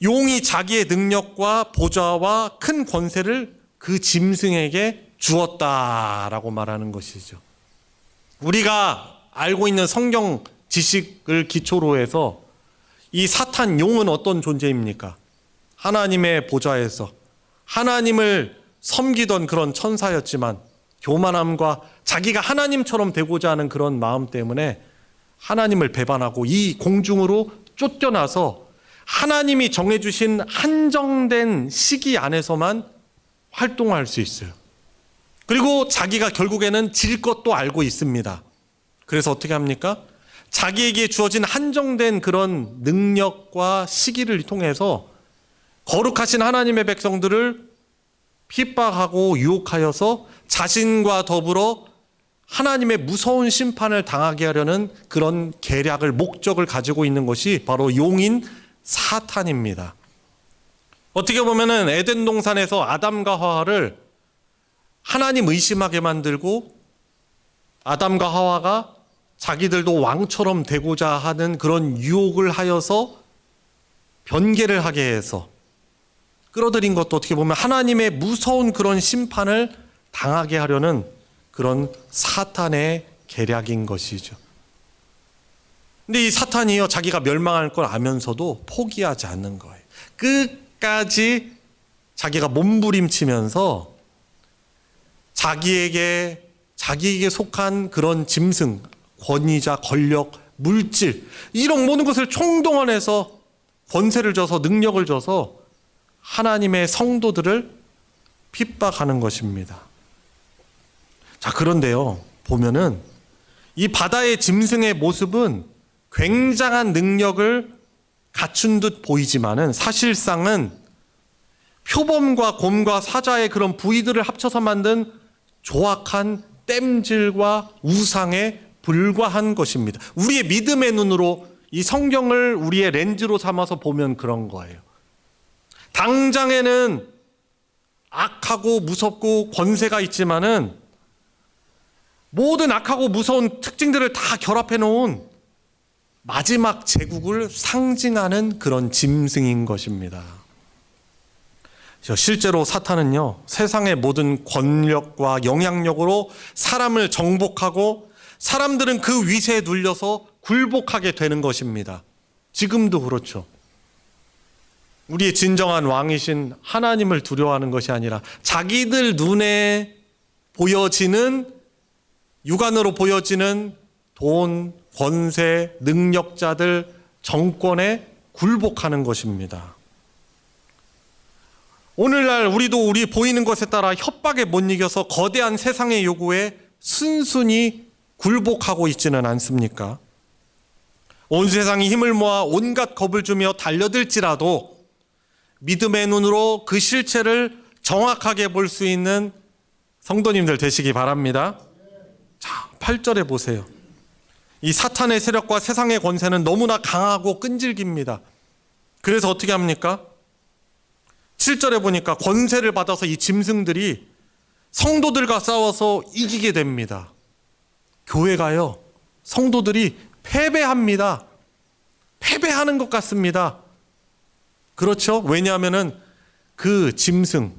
용이 자기의 능력과 보좌와 큰 권세를 그 짐승에게 주었다라고 말하는 것이죠. 우리가 알고 있는 성경 지식을 기초로 해서 이 사탄 용은 어떤 존재입니까? 하나님의 보좌에서 하나님을 섬기던 그런 천사였지만 교만함과 자기가 하나님처럼 되고자 하는 그런 마음 때문에 하나님을 배반하고 이 공중으로 쫓겨나서 하나님이 정해주신 한정된 시기 안에서만 활동할 수 있어요. 그리고 자기가 결국에는 질 것도 알고 있습니다. 그래서 어떻게 합니까? 자기에게 주어진 한정된 그런 능력과 시기를 통해서 거룩하신 하나님의 백성들을 핍박하고 유혹하여서 자신과 더불어 하나님의 무서운 심판을 당하게 하려는 그런 계략을, 목적을 가지고 있는 것이 바로 용인 사탄입니다. 어떻게 보면은 에덴 동산에서 아담과 하와를 하나님 의심하게 만들고 아담과 하와가 자기들도 왕처럼 되고자 하는 그런 유혹을 하여서 변개를 하게 해서 끌어들인 것도 어떻게 보면 하나님의 무서운 그런 심판을 당하게 하려는 그런 사탄의 계략인 것이죠. 근데 이 사탄이요, 자기가 멸망할 걸 알면서도 포기하지 않는 거예요. 끝까지 자기가 몸부림치면서 자기에게 속한 그런 짐승, 권위자, 권력, 물질, 이런 모든 것을 총동원해서 권세를 줘서 능력을 줘서 하나님의 성도들을 핍박하는 것입니다. 자, 그런데요, 보면은 이 바다의 짐승의 모습은 굉장한 능력을 갖춘 듯 보이지만은 사실상은 표범과 곰과 사자의 그런 부위들을 합쳐서 만든 조악한 땜질과 우상에 불과한 것입니다. 우리의 믿음의 눈으로 이 성경을 우리의 렌즈로 삼아서 보면 그런 거예요. 당장에는 악하고 무섭고 권세가 있지만은 모든 악하고 무서운 특징들을 다 결합해 놓은 마지막 제국을 상징하는 그런 짐승인 것입니다. 실제로 사탄은요, 세상의 모든 권력과 영향력으로 사람을 정복하고 사람들은 그 위세에 눌려서 굴복하게 되는 것입니다. 지금도 그렇죠. 우리의 진정한 왕이신 하나님을 두려워하는 것이 아니라 자기들 눈에 보여지는, 육안으로 보여지는 돈, 권세, 능력자들, 정권에 굴복하는 것입니다. 오늘날 우리도 우리 보이는 것에 따라 협박에 못 이겨서 거대한 세상의 요구에 순순히 굴복하고 있지는 않습니까? 온 세상이 힘을 모아 온갖 겁을 주며 달려들지라도 믿음의 눈으로 그 실체를 정확하게 볼 수 있는 성도님들 되시기 바랍니다. 자, 8절에 보세요. 이 사탄의 세력과 세상의 권세는 너무나 강하고 끈질깁니다. 그래서 어떻게 합니까? 7절에 보니까 권세를 받아서 이 짐승들이 성도들과 싸워서 이기게 됩니다. 교회가요, 성도들이 패배합니다. 패배하는 것 같습니다. 그렇죠? 왜냐하면은 그 짐승,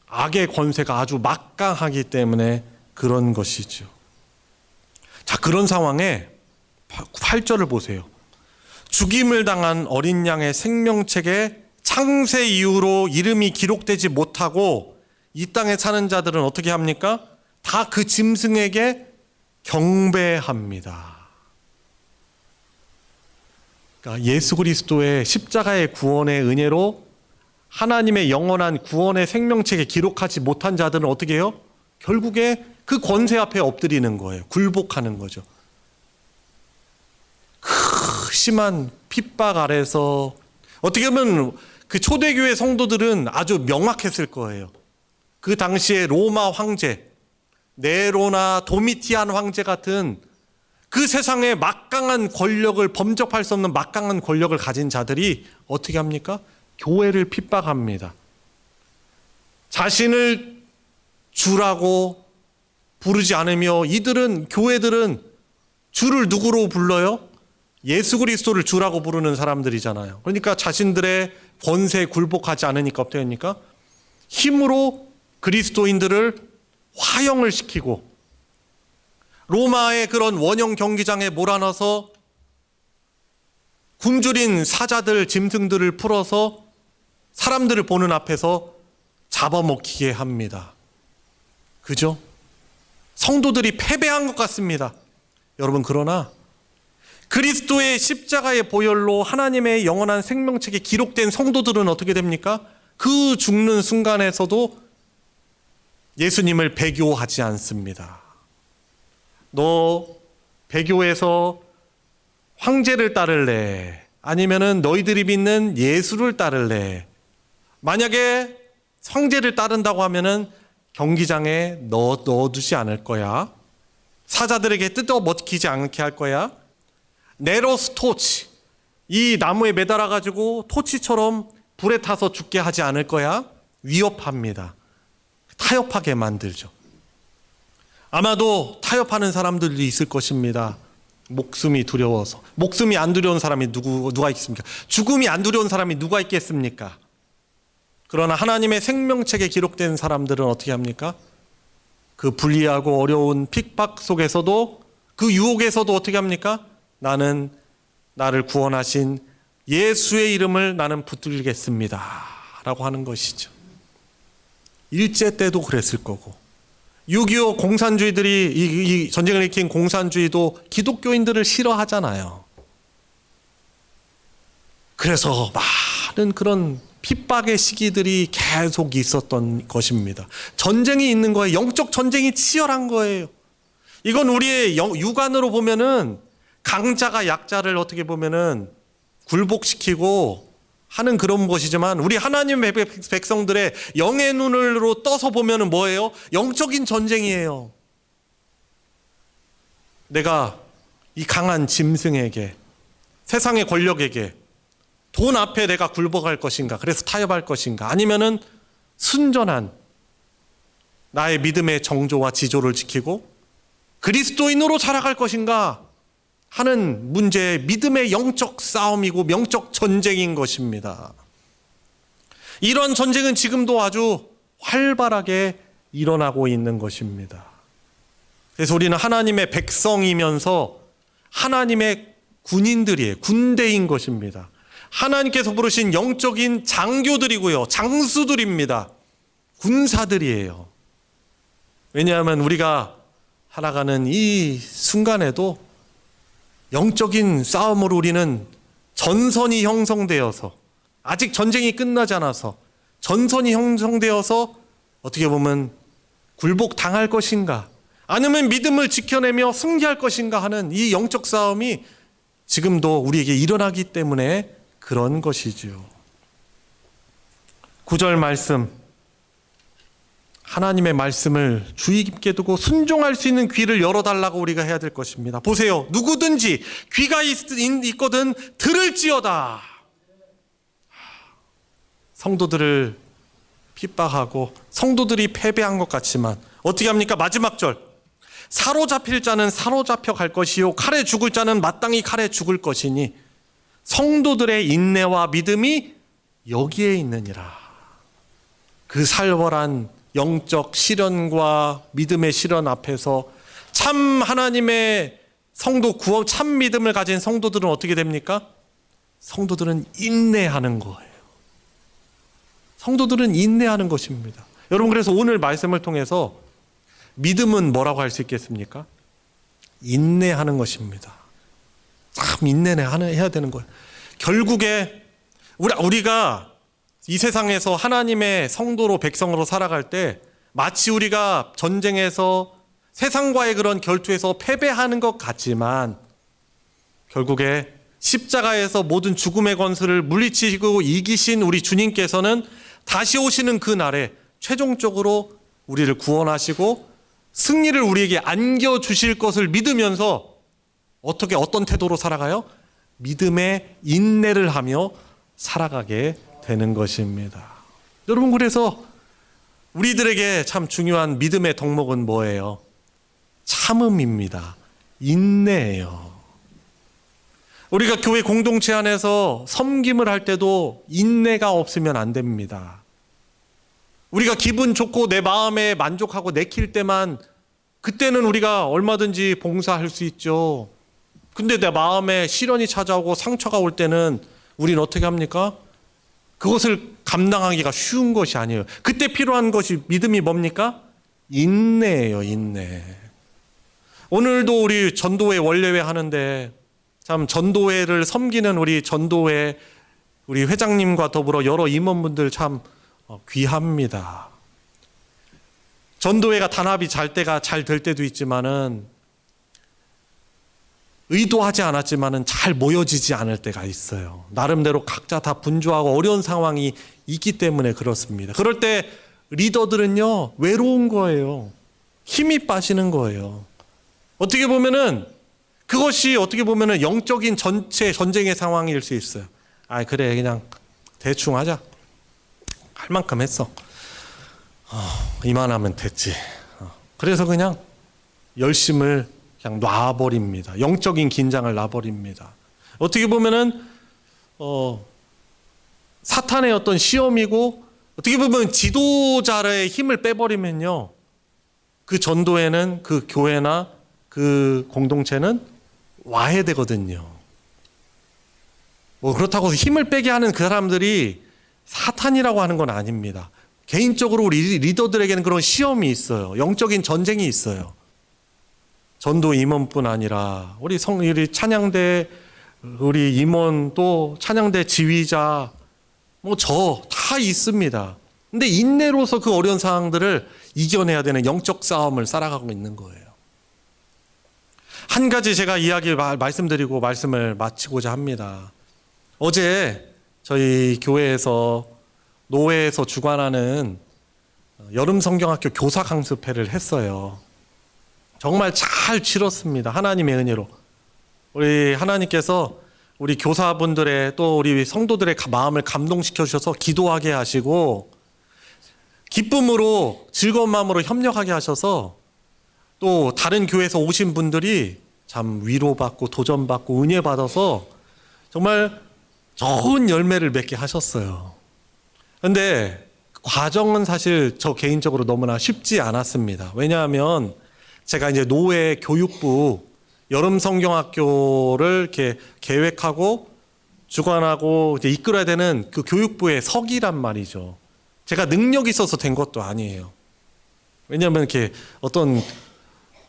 악의 권세가 아주 막강하기 때문에 그런 것이죠. 자, 그런 상황에 8절을 보세요. 죽임을 당한 어린 양의 생명책에 창세 이후로 이름이 기록되지 못하고 이 땅에 사는 자들은 어떻게 합니까? 다 그 짐승에게 경배합니다. 그러니까 예수 그리스도의 십자가의 구원의 은혜로 하나님의 영원한 구원의 생명책에 기록하지 못한 자들은 어떻게 해요? 결국에 그 권세 앞에 엎드리는 거예요. 굴복하는 거죠. 그 심한 핍박 아래서 어떻게 보면 그 초대교회 성도들은 아주 명확했을 거예요. 그 당시에 로마 황제, 네로나 도미티안 황제 같은 그 세상의 막강한 권력을 범접할 수 없는 막강한 권력을 가진 자들이 어떻게 합니까? 교회를 핍박합니다. 자신을 주라고 부르지 않으며 이들은, 교회들은 주를 누구로 불러요? 예수 그리스도를 주라고 부르는 사람들이잖아요. 그러니까 자신들의 권세에 굴복하지 않으니까 어떻게 합니까? 힘으로 그리스도인들을 화형을 시키고 로마의 그런 원형 경기장에 몰아넣어서 굶주린 사자들, 짐승들을 풀어서 사람들을 보는 앞에서 잡아먹히게 합니다. 그죠? 성도들이 패배한 것 같습니다. 여러분, 그러나 그리스도의 십자가의 보혈로 하나님의 영원한 생명책에 기록된 성도들은 어떻게 됩니까? 그 죽는 순간에서도 예수님을 배교하지 않습니다. 너 배교에서 황제를 따를래? 아니면은 너희들이 믿는 예수를 따를래? 만약에 황제를 따른다고 하면은 경기장에 넣어두지 않을 거야. 사자들에게 뜯어 먹히지 않게 할 거야. 네로스 토치, 이 나무에 매달아 가지고 토치처럼 불에 타서 죽게 하지 않을 거야. 위협합니다. 타협하게 만들죠. 아마도 타협하는 사람들도 있을 것입니다. 목숨이 두려워서. 목숨이 안 두려운 사람이 누가 있습니까? 죽음이 안 두려운 사람이 누가 있겠습니까? 그러나 하나님의 생명책에 기록된 사람들은 어떻게 합니까? 그 불리하고 어려운 핍박 속에서도, 그 유혹에서도 어떻게 합니까? 나는 나를 구원하신 예수의 이름을 나는 붙들겠습니다 라고 하는 것이죠. 일제 때도 그랬을 거고, 6.25 공산주의들이, 이 전쟁을 일으킨 공산주의도 기독교인들을 싫어하잖아요. 그래서 많은 그런 핍박의 시기들이 계속 있었던 것입니다. 전쟁이 있는 거예요. 영적 전쟁이 치열한 거예요. 이건 우리의 육안으로 보면은 강자가 약자를 어떻게 보면은 굴복시키고 하는 그런 것이지만, 우리 하나님의 백성들의 영의 눈으로 떠서 보면은 뭐예요? 영적인 전쟁이에요. 내가 이 강한 짐승에게, 세상의 권력에게, 돈 앞에 내가 굴복할 것인가, 그래서 타협할 것인가, 아니면은 순전한 나의 믿음의 정조와 지조를 지키고 그리스도인으로 살아갈 것인가 하는 문제의 믿음의 영적 싸움이고 영적 전쟁인 것입니다. 이런 전쟁은 지금도 아주 활발하게 일어나고 있는 것입니다. 그래서 우리는 하나님의 백성이면서 하나님의 군인들이에요. 군대인 것입니다. 하나님께서 부르신 영적인 장교들이고요. 장수들입니다. 군사들이에요. 왜냐하면 우리가 살아가는 이 순간에도 영적인 싸움으로 우리는 전선이 형성되어서, 아직 전쟁이 끝나지 않아서 전선이 형성되어서 어떻게 보면 굴복당할 것인가, 아니면 믿음을 지켜내며 승리할 것인가 하는 이 영적 싸움이 지금도 우리에게 일어나기 때문에 그런 것이지요. 9절 말씀, 하나님의 말씀을 주의 깊게 두고 순종할 수 있는 귀를 열어달라고 우리가 해야 될 것입니다. 보세요. 누구든지 귀가 있거든 들을지어다. 성도들을 핍박하고 성도들이 패배한 것 같지만 어떻게 합니까? 마지막 절, 사로잡힐 자는 사로잡혀 갈 것이요 칼에 죽을 자는 마땅히 칼에 죽을 것이니 성도들의 인내와 믿음이 여기에 있느니라. 그 살벌한 영적 시련과 믿음의 시련 앞에서 참 하나님의 성도 구원, 참 믿음을 가진 성도들은 어떻게 됩니까? 성도들은 인내하는 거예요. 성도들은 인내하는 것입니다. 여러분, 그래서 오늘 말씀을 통해서 믿음은 뭐라고 할 수 있겠습니까? 인내하는 것입니다. 참 해야 되는 거예요. 결국에 우리가 이 세상에서 하나님의 성도로 백성으로 살아갈 때 마치 우리가 전쟁에서 세상과의 그런 결투에서 패배하는 것 같지만 결국에 십자가에서 모든 죽음의 권세를 물리치고 이기신 우리 주님께서는 다시 오시는 그 날에 최종적으로 우리를 구원하시고 승리를 우리에게 안겨주실 것을 믿으면서 어떤 태도로 살아가요? 믿음의 인내를 하며 살아가게 되는 것입니다. 여러분, 그래서 우리들에게 참 중요한 믿음의 덕목은 뭐예요? 참음입니다. 인내예요. 우리가 교회 공동체 안에서 섬김을 할 때도 인내가 없으면 안 됩니다. 우리가 기분 좋고 내 마음에 만족하고 내킬 때만 그때는 우리가 얼마든지 봉사할 수 있죠. 근데 내 마음에 시련이 찾아오고 상처가 올 때는 우리는 어떻게 합니까? 그것을 감당하기가 쉬운 것이 아니에요. 그때 필요한 것이 믿음이 뭡니까? 인내예요, 인내. 오늘도 우리 전도회 원례회 하는데 참 전도회를 섬기는 우리 전도회 우리 회장님과 더불어 여러 임원분들 참 귀합니다. 전도회가 단합이 잘 될 때도 있지만은 의도하지 않았지만은 잘 모여지지 않을 때가 있어요. 나름대로 각자 다 분주하고 어려운 상황이 있기 때문에 그렇습니다. 그럴 때 리더들은요, 외로운 거예요. 힘이 빠지는 거예요. 어떻게 보면은 그것이 영적인 전체 전쟁의 상황일 수 있어요. 그래, 그냥 대충 하자. 할 만큼 했어. 이만하면 됐지. 그래서 그냥 열심을 그냥 놔버립니다. 영적인 긴장을 놔버립니다. 어떻게 보면은 사탄의 어떤 시험이고 어떻게 보면 지도자의 힘을 빼버리면요, 그 전도에는 그 교회나 그 공동체는 와해되거든요. 그렇다고 힘을 빼게 하는 그 사람들이 사탄이라고 하는 건 아닙니다. 개인적으로 우리 리더들에게는 그런 시험이 있어요. 영적인 전쟁이 있어요. 전도 임원뿐 아니라 우리 찬양대 우리 임원 또 찬양대 지휘자 저 다 있습니다. 근데 인내로서 그 어려운 상황들을 이겨내야 되는 영적 싸움을 살아가고 있는 거예요. 한 가지 제가 말씀드리고 말씀을 마치고자 합니다. 어제 저희 교회에서 노회에서 주관하는 여름 성경학교 교사 강습회를 했어요. 정말 잘 치렀습니다. 하나님의 은혜로. 우리 하나님께서 우리 교사분들의 또 우리 성도들의 마음을 감동시켜 주셔서 기도하게 하시고 기쁨으로 즐거운 마음으로 협력하게 하셔서 또 다른 교회에서 오신 분들이 참 위로받고 도전받고 은혜 받아서 정말 좋은 열매를 맺게 하셨어요. 그런데 과정은 사실 저 개인적으로 너무나 쉽지 않았습니다. 왜냐하면 제가 이제 노회 교육부 여름 성경학교를 이렇게 계획하고 주관하고 이제 이끌어야 되는 그 교육부의 석이란 말이죠. 제가 능력이 있어서 된 것도 아니에요. 왜냐하면 이렇게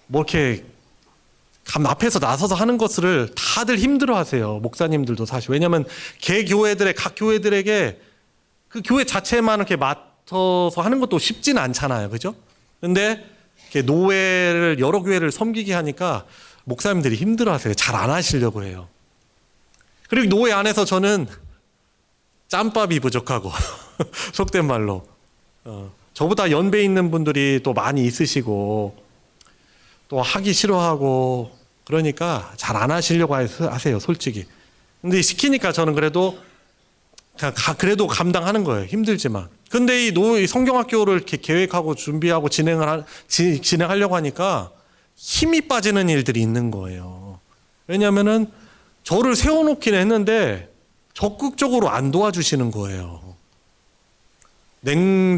이렇게 앞에서 나서서 하는 것을 다들 힘들어하세요. 목사님들도 사실. 왜냐하면 각 교회들에게 그 교회 자체만 이렇게 맡아서 하는 것도 쉽지는 않잖아요, 그죠? 근데 이렇게 노회를 여러 교회를 섬기게 하니까 목사님들이 힘들어하세요. 잘 안 하시려고 해요. 그리고 노예 안에서 저는 짬밥이 부족하고 속된 말로 저보다 연배 있는 분들이 또 많이 있으시고 또 하기 싫어하고 그러니까 잘 안 하시려고 하세요, 솔직히. 근데 시키니까 저는 그래도 그래도 감당하는 거예요. 힘들지만. 근데 이 성경학교를 이렇게 계획하고 준비하고 진행하려고 하니까 힘이 빠지는 일들이 있는 거예요. 왜냐하면은 저를 세워놓긴 했는데 적극적으로 안 도와주시는 거예요.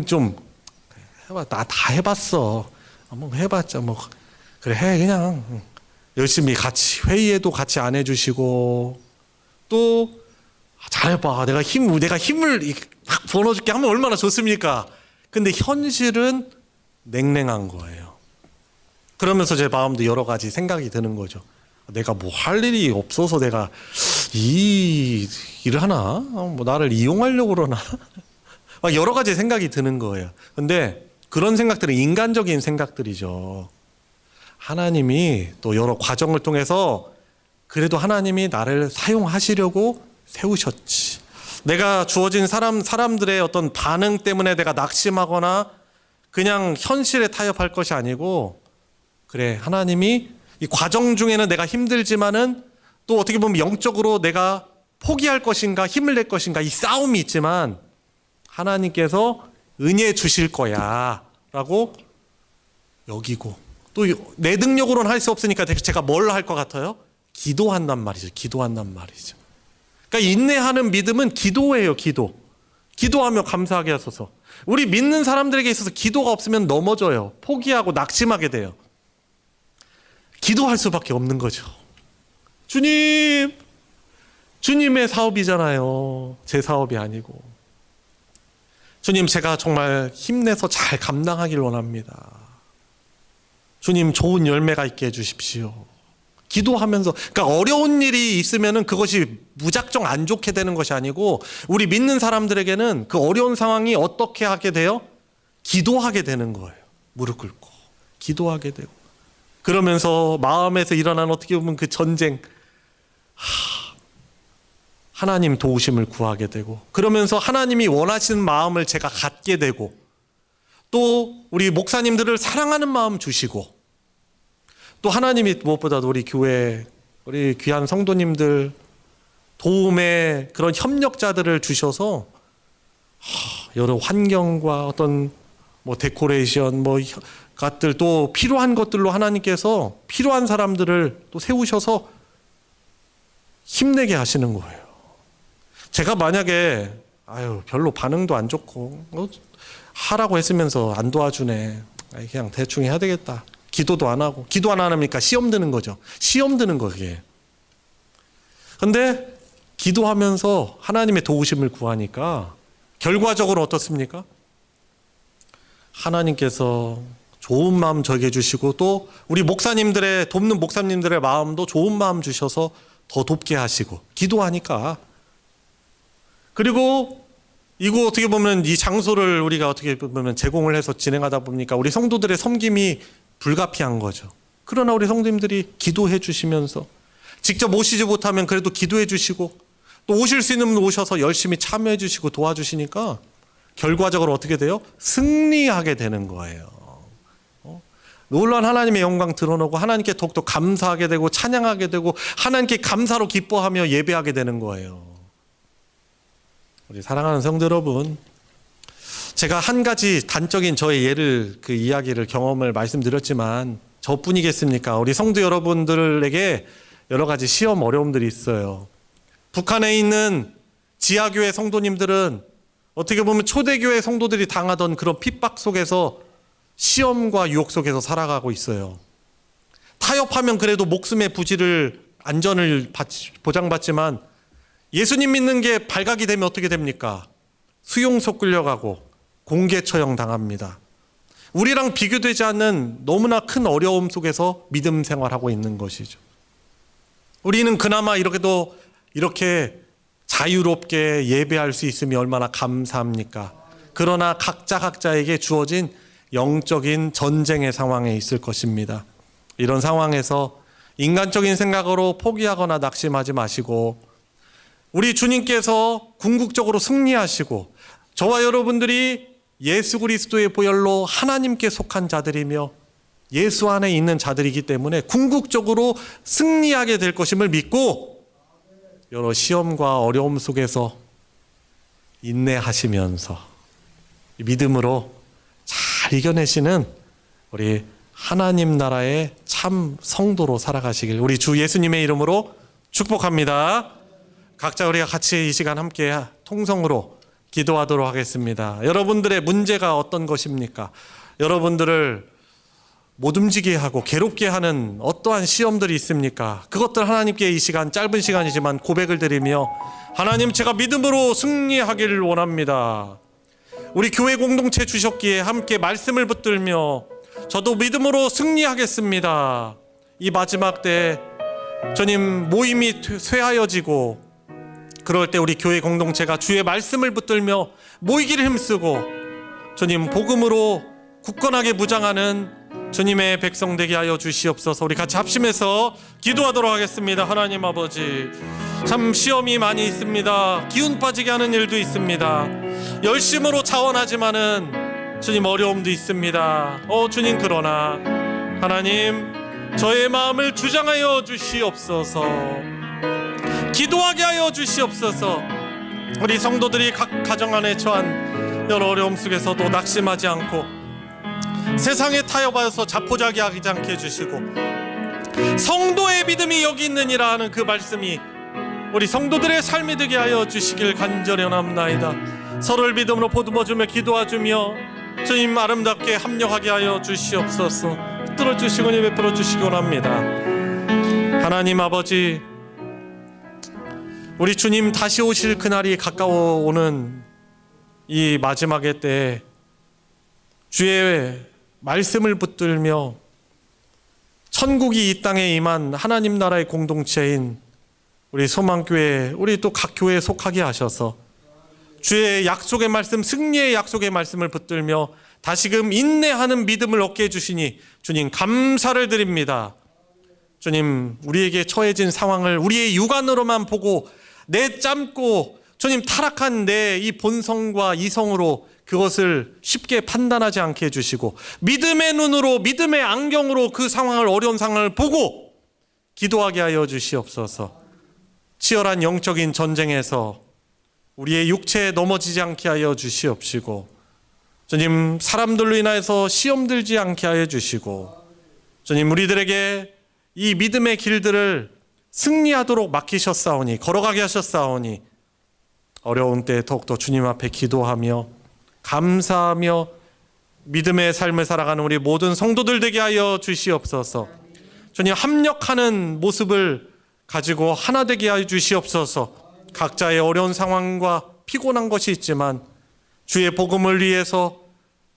좀 해봐, 나 다 해봤어. 한번 해봤자 뭐 그래 해 그냥 열심히 같이 회의에도 같이 안 해주시고 또 잘해봐. 내가 힘을 막 불어줄게 하면 얼마나 좋습니까? 근데 현실은 냉랭한 거예요. 그러면서 제 마음도 여러 가지 생각이 드는 거죠. 내가 뭐 할 일이 없어서 내가 이 일을 하나? 뭐 나를 이용하려고 그러나? 막 여러 가지 생각이 드는 거예요. 근데 그런 생각들은 인간적인 생각들이죠. 하나님이 또 여러 과정을 통해서 그래도 하나님이 나를 사용하시려고 세우셨지. 내가 주어진 사람들의 어떤 반응 때문에 내가 낙심하거나 그냥 현실에 타협할 것이 아니고 그래 하나님이 이 과정 중에는 내가 힘들지만은 또 어떻게 보면 영적으로 내가 포기할 것인가 힘을 낼 것인가 이 싸움이 있지만 하나님께서 은혜 주실 거야 라고 여기고 또 내 능력으로는 할 수 없으니까 제가 뭘 할 것 같아요? 기도한단 말이죠. 기도한단 말이죠. 그러니까 인내하는 믿음은 기도예요. 기도하며 감사하게 하소서. 우리 믿는 사람들에게 있어서 기도가 없으면 넘어져요. 포기하고 낙심하게 돼요. 기도할 수밖에 없는 거죠. 주님의 사업이잖아요. 제 사업이 아니고. 주님, 제가 정말 힘내서 잘 감당하길 원합니다. 주님, 좋은 열매가 있게 해주십시오. 기도하면서, 그러니까 어려운 일이 있으면은 그것이 무작정 안 좋게 되는 것이 아니고, 우리 믿는 사람들에게는 그 어려운 상황이 어떻게 하게 돼요? 기도하게 되는 거예요. 무릎 꿇고. 기도하게 되고. 그러면서 마음에서 일어나는 어떻게 보면 그 전쟁, 하나님 도우심을 구하게 되고, 그러면서 하나님이 원하시는 마음을 제가 갖게 되고, 또 우리 목사님들을 사랑하는 마음 주시고, 또 하나님이 무엇보다도 우리 교회, 우리 귀한 성도님들 도움의 그런 협력자들을 주셔서 여러 환경과 어떤 뭐 데코레이션 뭐 것들 또 필요한 것들로 하나님께서 필요한 사람들을 또 세우셔서 힘내게 하시는 거예요. 제가 만약에 별로 반응도 안 좋고 하라고 했으면서 안 도와주네, 그냥 대충 해야 되겠다, 기도도 안 하고, 기도 안 하니까 시험 드는 거죠. 시험 드는 거 그게. 근데 기도하면서 하나님의 도우심을 구하니까 결과적으로 어떻습니까? 하나님께서 좋은 마음 저에게 주시고, 또 우리 목사님들의 돕는 목사님들의 마음도 좋은 마음 주셔서 더 돕게 하시고, 기도하니까. 그리고 이거 어떻게 보면 이 장소를 우리가 어떻게 보면 제공을 해서 진행하다 보니까 우리 성도들의 섬김이 불가피한 거죠. 그러나 우리 성도님들이 기도해 주시면서, 직접 오시지 못하면 그래도 기도해 주시고, 또 오실 수 있는 분 오셔서 열심히 참여해 주시고 도와주시니까 결과적으로 어떻게 돼요? 승리하게 되는 거예요. 놀라운 하나님의 영광 드러나고, 하나님께 더욱더 감사하게 되고 찬양하게 되고, 하나님께 감사로 기뻐하며 예배하게 되는 거예요. 우리 사랑하는 성도 여러분, 제가 한 가지 단적인 저의 예를, 그 이야기를, 경험을 말씀드렸지만 저뿐이겠습니까? 우리 성도 여러분들에게 여러 가지 시험 어려움들이 있어요. 북한에 있는 지하교회 성도님들은 어떻게 보면 초대교회 성도들이 당하던 그런 핍박 속에서, 시험과 유혹 속에서 살아가고 있어요. 타협하면 그래도 목숨의 부지를, 안전을 보장받지만, 예수님 믿는 게 발각이 되면 어떻게 됩니까? 수용소 끌려가고 공개 처형 당합니다. 우리랑 비교되지 않는 너무나 큰 어려움 속에서 믿음 생활하고 있는 것이죠. 우리는 그나마 이렇게도 이렇게 자유롭게 예배할 수 있음이 얼마나 감사합니까? 그러나 각자에게 주어진 영적인 전쟁의 상황에 있을 것입니다. 이런 상황에서 인간적인 생각으로 포기하거나 낙심하지 마시고, 우리 주님께서 궁극적으로 승리하시고 저와 여러분들이 예수 그리스도의 보혈로 하나님께 속한 자들이며 예수 안에 있는 자들이기 때문에 궁극적으로 승리하게 될 것임을 믿고 여러 시험과 어려움 속에서 인내하시면서 믿음으로 잘 이겨내시는 우리 하나님 나라의 참 성도로 살아가시길 우리 주 예수님의 이름으로 축복합니다. 각자 우리가 같이 이 시간 함께 통성으로 기도하도록 하겠습니다. 여러분들의 문제가 어떤 것입니까? 여러분들을 못 움직이게 하고 괴롭게 하는 어떠한 시험들이 있습니까? 그것들 하나님께 이 시간, 짧은 시간이지만 고백을 드리며 하나님, 제가 믿음으로 승리하기를 원합니다. 우리 교회 공동체 주셨기에 함께 말씀을 붙들며 저도 믿음으로 승리하겠습니다. 이 마지막 때 주님 모임이 쇠하여지고 그럴 때 우리 교회 공동체가 주의 말씀을 붙들며 모이기를 힘쓰고 주님 복음으로 굳건하게 무장하는 주님의 백성 되게 하여 주시옵소서. 우리 같이 합심해서 기도하도록 하겠습니다. 하나님 아버지, 참 시험이 많이 있습니다. 기운 빠지게 하는 일도 있습니다. 열심으로 자원하지만은 주님 어려움도 있습니다. 주님, 그러나 하나님, 저의 마음을 주장하여 주시옵소서. 기도하게 하여 주시옵소서. 우리 성도들이 각 가정 안에 처한 여러 어려움 속에서도 낙심하지 않고 세상에 타협하여서 자포자기하지 않게 해주시고 성도의 믿음이 여기 있느니라 하는 그 말씀이 우리 성도들의 삶이 되게 하여 주시길 간절히 원합나이다. 서로를 믿음으로 보듬어주며 기도하주며 주님 아름답게 합력하게 하여 주시옵소서. 들어주시고 베풀어 주시기 원합니다. 하나님 아버지, 우리 주님 다시 오실 그날이 가까워오는 이 마지막의 때에 주의 말씀을 붙들며 천국이 이 땅에 임한 하나님 나라의 공동체인 우리 소망교회, 우리 또 각 교회에 속하게 하셔서 주의 약속의 말씀, 승리의 약속의 말씀을 붙들며 다시금 인내하는 믿음을 얻게 해주시니 주님 감사를 드립니다. 주님, 우리에게 처해진 상황을 우리의 육안으로만 보고 내짬고 주님 타락한 내 이 본성과 이성으로 그것을 쉽게 판단하지 않게 해주시고 믿음의 눈으로, 믿음의 안경으로 그 상황을, 어려운 상황을 보고 기도하게 하여 주시옵소서. 치열한 영적인 전쟁에서 우리의 육체에 넘어지지 않게 하여 주시옵시고 주님, 사람들로 인하여서 시험 들지 않게 하여 주시고 주님, 우리들에게 이 믿음의 길들을 승리하도록 맡기셨사오니, 걸어가게 하셨사오니 어려운 때 더욱더 주님 앞에 기도하며 감사하며 믿음의 삶을 살아가는 우리 모든 성도들 되게 하여 주시옵소서. 주님, 합력하는 모습을 가지고 하나 되게 하여 주시옵소서. 각자의 어려운 상황과 피곤한 것이 있지만 주의 복음을 위해서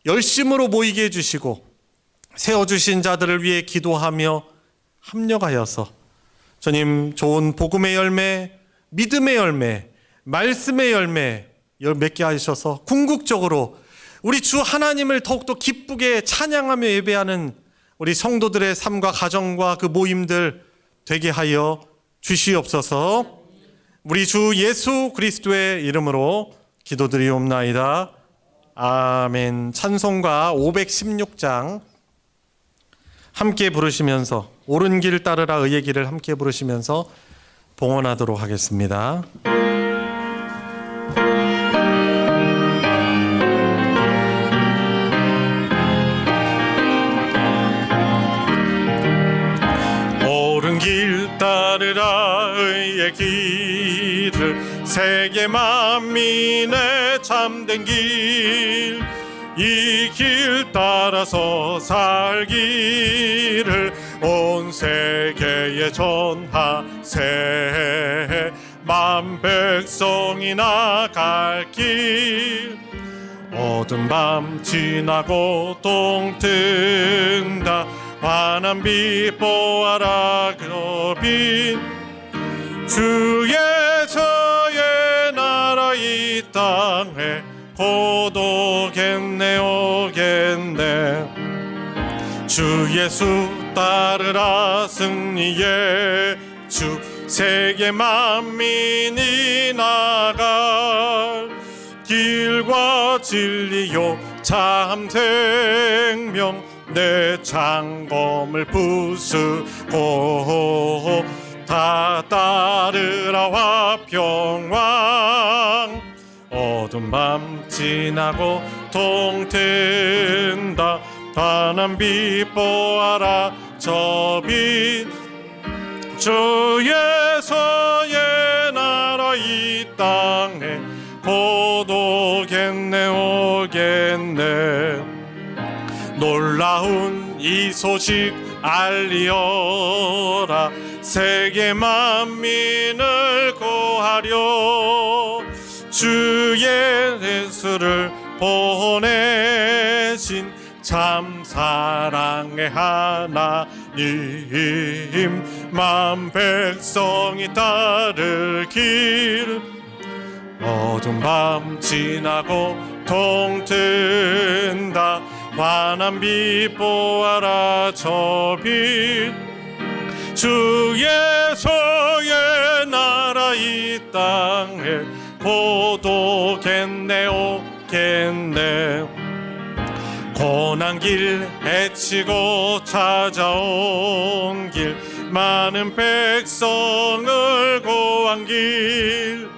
열심으로 모이게 해주시고 세워주신 자들을 위해 기도하며 합력하여서 주님, 좋은 복음의 열매, 믿음의 열매, 말씀의 열매 맺게 하셔서 궁극적으로 우리 주 하나님을 더욱더 기쁘게 찬양하며 예배하는 우리 성도들의 삶과 가정과 그 모임들 되게 하여 주시옵소서. 우리 주 예수 그리스도의 이름으로 기도드리옵나이다. 아멘. 찬송가 516장 함께 부르시면서 옳은 길 따르라 의의 길을 함께 부르시면서 봉헌하도록 하겠습니다. 옳은 길 따르라 의의 길을 세계 만민의 참된 길, 이 길 따라서 살기를 온 세계에 전하세. 만 백성이 나갈 길, 어두운 밤 지나고 동튼다 환한 빛 보아라 그빈 주 예수의 나라 이 땅에 곧 오겠네 오겠네. 주 예수 따르라 승리의 주 세계 만민이 나갈 길과 진리요 참 생명 내 창검을 부수고 다 따르라 화평왕 어두운 밤 지나고 동튼다 환한 빛 보아라 저 빛 주에서의 나라 이 땅에 곧 오겠네 오겠네 놀라운 이 소식 알리어라 세계 만민을 구하려 주의 예수를 보내신 참 사랑의 하나님 만 백성이 따를 길 어두운 밤 지나고 동튼다 환한 빛 보아라 저 빛 주에서의 나라 이 땅에 곧 오겠네 오겠네 고난길 헤치고 찾아온 길 많은 백성을 구한 길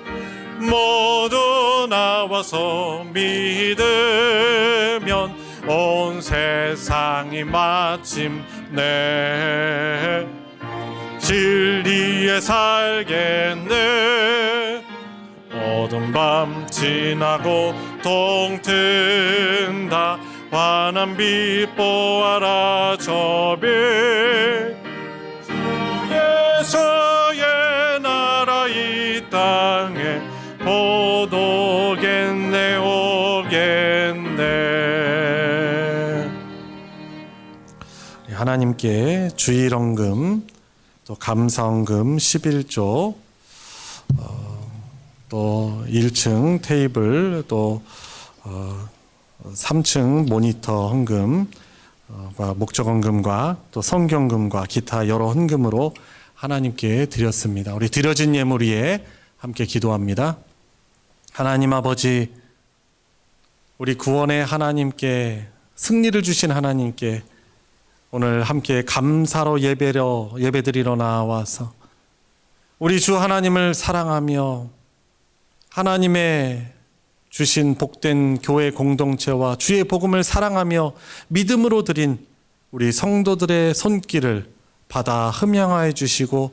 모두 나와서 믿으면 온 세상이 마침내 진리에 살겠네 어두운 밤 지나고 동튼다 환한 빛 보아라 저 빛 주에서의 나라 이 땅에 곧 오겠네 오겠네 하나님께 주일헌금 또 감사헌금 11조 또 1층 테이블 또 3층 모니터 헌금과 목적 헌금과 또 성경금과 기타 여러 헌금으로 하나님께 드렸습니다. 우리 드려진 예물 위에 함께 기도합니다. 하나님 아버지 우리 구원의 하나님께 승리를 주신 하나님께 오늘 함께 감사로 예배드리러 나와서 우리 주 하나님을 사랑하며 하나님의 주신 복된 교회 공동체와 주의 복음을 사랑하며 믿음으로 드린 우리 성도들의 손길을 받아 흠양하여 주시고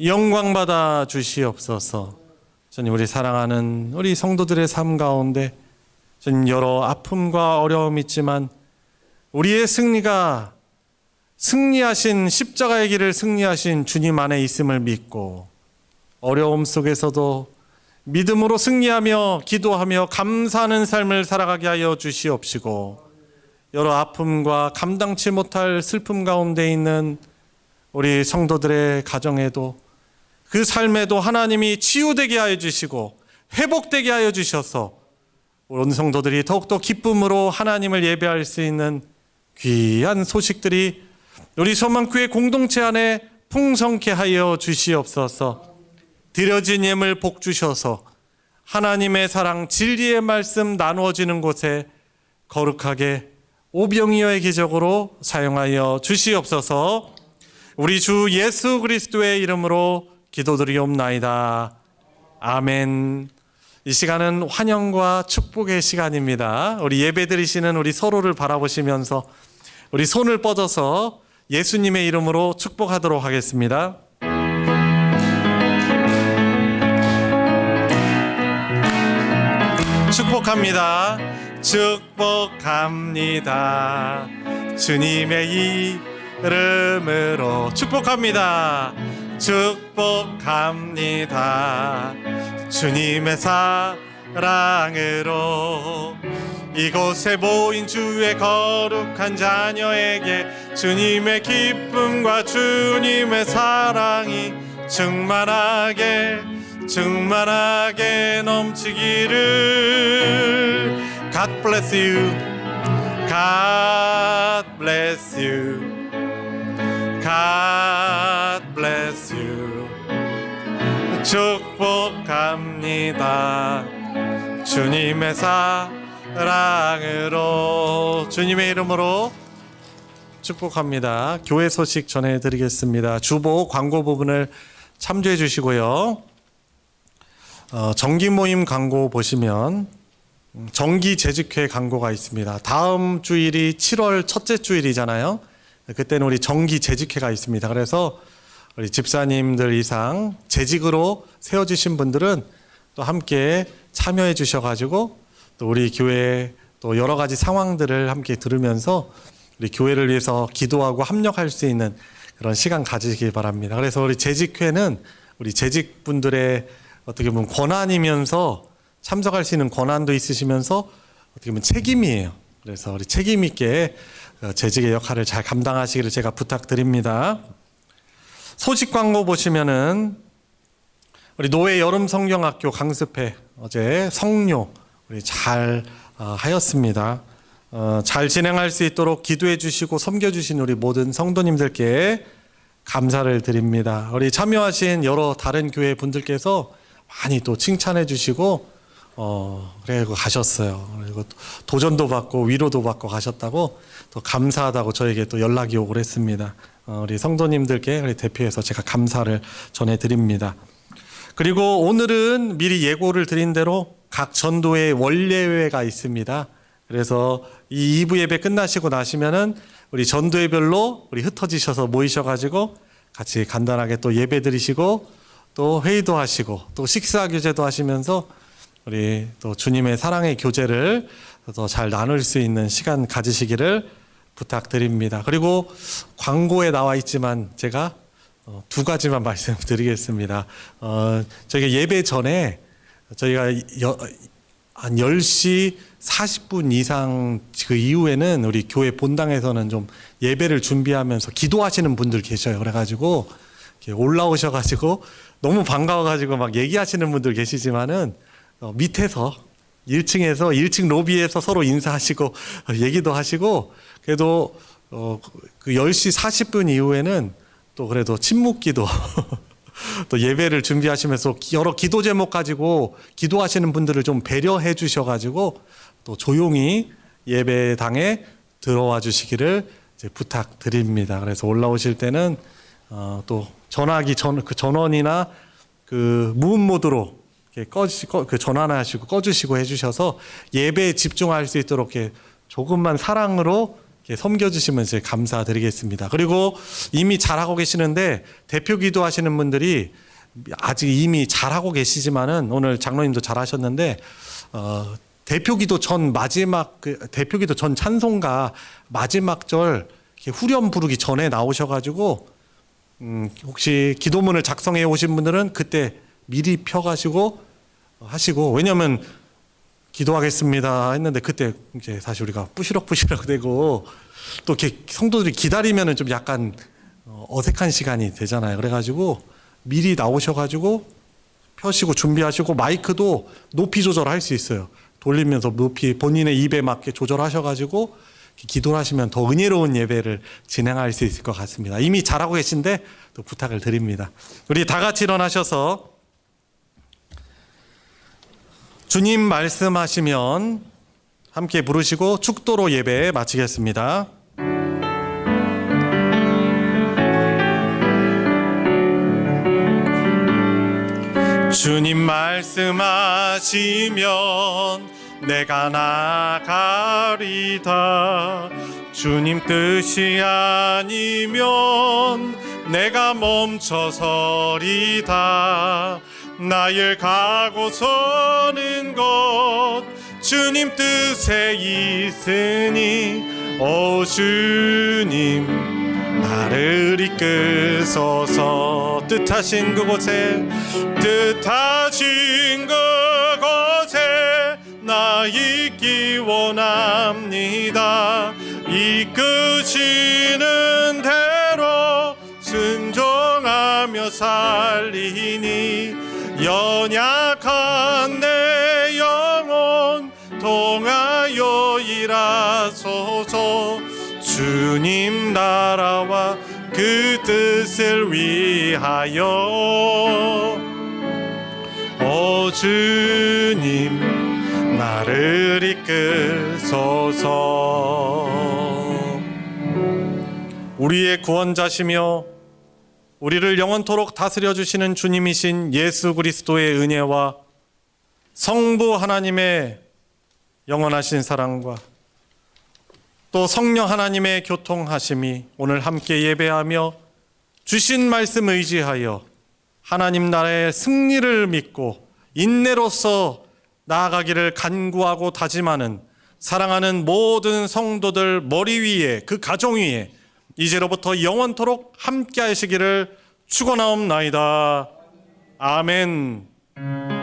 영광받아 주시옵소서. 주님 우리 사랑하는 우리 성도들의 삶 가운데 주님 여러 아픔과 어려움이 있지만 우리의 승리가 승리하신 십자가의 길을 승리하신 주님 안에 있음을 믿고 어려움 속에서도 믿음으로 승리하며 기도하며 감사하는 삶을 살아가게 하여 주시옵시고 여러 아픔과 감당치 못할 슬픔 가운데 있는 우리 성도들의 가정에도 그 삶에도 하나님이 치유되게 하여 주시고 회복되게 하여 주셔서 온 성도들이 더욱더 기쁨으로 하나님을 예배할 수 있는 귀한 소식들이 우리 소망교회 공동체 안에 풍성케 하여 주시옵소서. 드려진 예물 복 주셔서 하나님의 사랑 진리의 말씀 나누어지는 곳에 거룩하게 오병이어의 기적으로 사용하여 주시옵소서. 우리 주 예수 그리스도의 이름으로 기도드리옵나이다. 아멘. 이 시간은 환영과 축복의 시간입니다. 우리 예배드리시는 우리 서로를 바라보시면서 우리 손을 뻗어서 예수님의 이름으로 축복하도록 하겠습니다. 축복합니다. 축복합니다. 주님의 이름으로 축복합니다. 축복합니다. 주님의 사랑으로 이곳에 모인 주의 거룩한 자녀에게 주님의 기쁨과 주님의 사랑이 충만하게 넘치기를. God bless you. God bless you. God bless you. 축복합니다. 주님의 사랑으로, 주님의 이름으로 축복합니다. 교회 소식 전해드리겠습니다. 주보 광고 부분을 참조해 주시고요. 정기 모임 광고 보시면 정기 재직회 광고가 있습니다. 다음 주일이 7월 첫째 주일이잖아요. 그때는 우리 정기 재직회가 있습니다. 그래서 우리 집사님들 이상 재직으로 세워지신 분들은 또 함께 참여해 주셔가지고 또 우리 교회 또 여러 가지 상황들을 함께 들으면서 우리 교회를 위해서 기도하고 합력할 수 있는 그런 시간 가지시기 바랍니다. 그래서 우리 재직회는 우리 재직분들의 어떻게 보면 권한이면서 참석할 수 있는 권한도 있으시면서 어떻게 보면 책임이에요. 그래서 우리 책임 있게 재직의 역할을 잘 감당하시기를 제가 부탁드립니다. 소식 광고 보시면은 우리 노회 여름 성경학교 강습회 어제 성료 우리 잘 하였습니다. 잘 진행할 수 있도록 기도해 주시고 섬겨 주신 우리 모든 성도님들께 감사를 드립니다. 우리 참여하신 여러 다른 교회 분들께서 많이 또 칭찬해 주시고 그리고 가셨어요. 그리고 도전도 받고 위로도 받고 가셨다고 또 감사하다고 저에게 또 연락이 오고 그랬습니다. 우리 성도님들께 우리 대표해서 제가 감사를 전해드립니다. 그리고 오늘은 미리 예고를 드린 대로 각 전도회 원례회가 있습니다. 그래서 이 2부 예배 끝나시고 나시면은 우리 전도회별로 우리 흩어지셔서 모이셔가지고 같이 간단하게 또 예배 드리시고 또 회의도 하시고 또 식사 교제도 하시면서 우리 또 주님의 사랑의 교제를 더 잘 나눌 수 있는 시간 가지시기를 부탁드립니다. 그리고 광고에 나와 있지만 제가 두 가지만 말씀드리겠습니다. 저희가 예배 전에 저희가 한 10시 40분 이상 그 이후에는 우리 교회 본당에서는 좀 예배를 준비하면서 기도하시는 분들 계셔요. 그래가지고 이렇게 올라오셔가지고 너무 반가워가지고 막 얘기하시는 분들 계시지만은 밑에서 1층에서 1층 로비에서 서로 인사하시고 얘기도 하시고 그래도 그 10시 40분 이후에는 또 그래도 침묵기도 또 예배를 준비하시면서 여러 기도 제목 가지고 기도하시는 분들을 좀 배려해 주셔가지고 또 조용히 예배당에 들어와 주시기를 이제 부탁드립니다. 그래서 올라오실 때는 또 전화기 그 전원이나 그 무음 모드로 그 전환하시고 꺼주시고 해주셔서 예배에 집중할 수 있도록 이렇게 조금만 사랑으로 이렇게 섬겨주시면 이제 감사드리겠습니다. 그리고 이미 잘하고 계시는데 대표 기도하시는 분들이 아직 이미 잘하고 계시지만은 오늘 장로님도 잘하셨는데 대표 기도 전 마지막 대표 기도 전 찬송가 마지막 절 이렇게 후렴 부르기 전에 나오셔가지고 혹시 기도문을 작성해 오신 분들은 그때 미리 펴가시고 하시고 왜냐면 기도하겠습니다 했는데 그때 이제 사실 우리가 뿌시럭뿌시럭 되고 또 이렇게 성도들이 기다리면은 좀 약간 어색한 시간이 되잖아요. 그래가지고 미리 나오셔가지고 펴시고 준비하시고 마이크도 높이 조절할 수 있어요. 돌리면서 높이 본인의 입에 맞게 조절하셔가지고 기도를 하시면 더 은혜로운 예배를 진행할 수 있을 것 같습니다. 이미 잘하고 계신데 또 부탁을 드립니다. 우리 다 같이 일어나셔서 주님 말씀하시면 함께 부르시고 축도로 예배 마치겠습니다. 주님 말씀하시면 내가 나가리다. 주님 뜻이 아니면 내가 멈춰서리다. 나의 가고 서는 곳 주님 뜻에 있으니 오 주님 나를 이끄소서. 뜻하신 그곳에 나 있기 원합니다. 이끄시는 대로 순종하며 살리니 연약한 내 영혼 통하여 일하소서. 주님 나라와 그 뜻을 위하여 주님 나를 이끄소서. 우리의 구원자시며 우리를 영원토록 다스려 주시는 주님이신 예수 그리스도의 은혜와 성부 하나님의 영원하신 사랑과 또 성령 하나님의 교통하심이 오늘 함께 예배하며 주신 말씀 의지하여 하나님 나라의 승리를 믿고 인내로서 나아가기를 간구하고 다짐하는 사랑하는 모든 성도들 머리 위에 그 가정 위에 이제로부터 영원토록 함께 하시기를 축원하옵나이다. 아멘.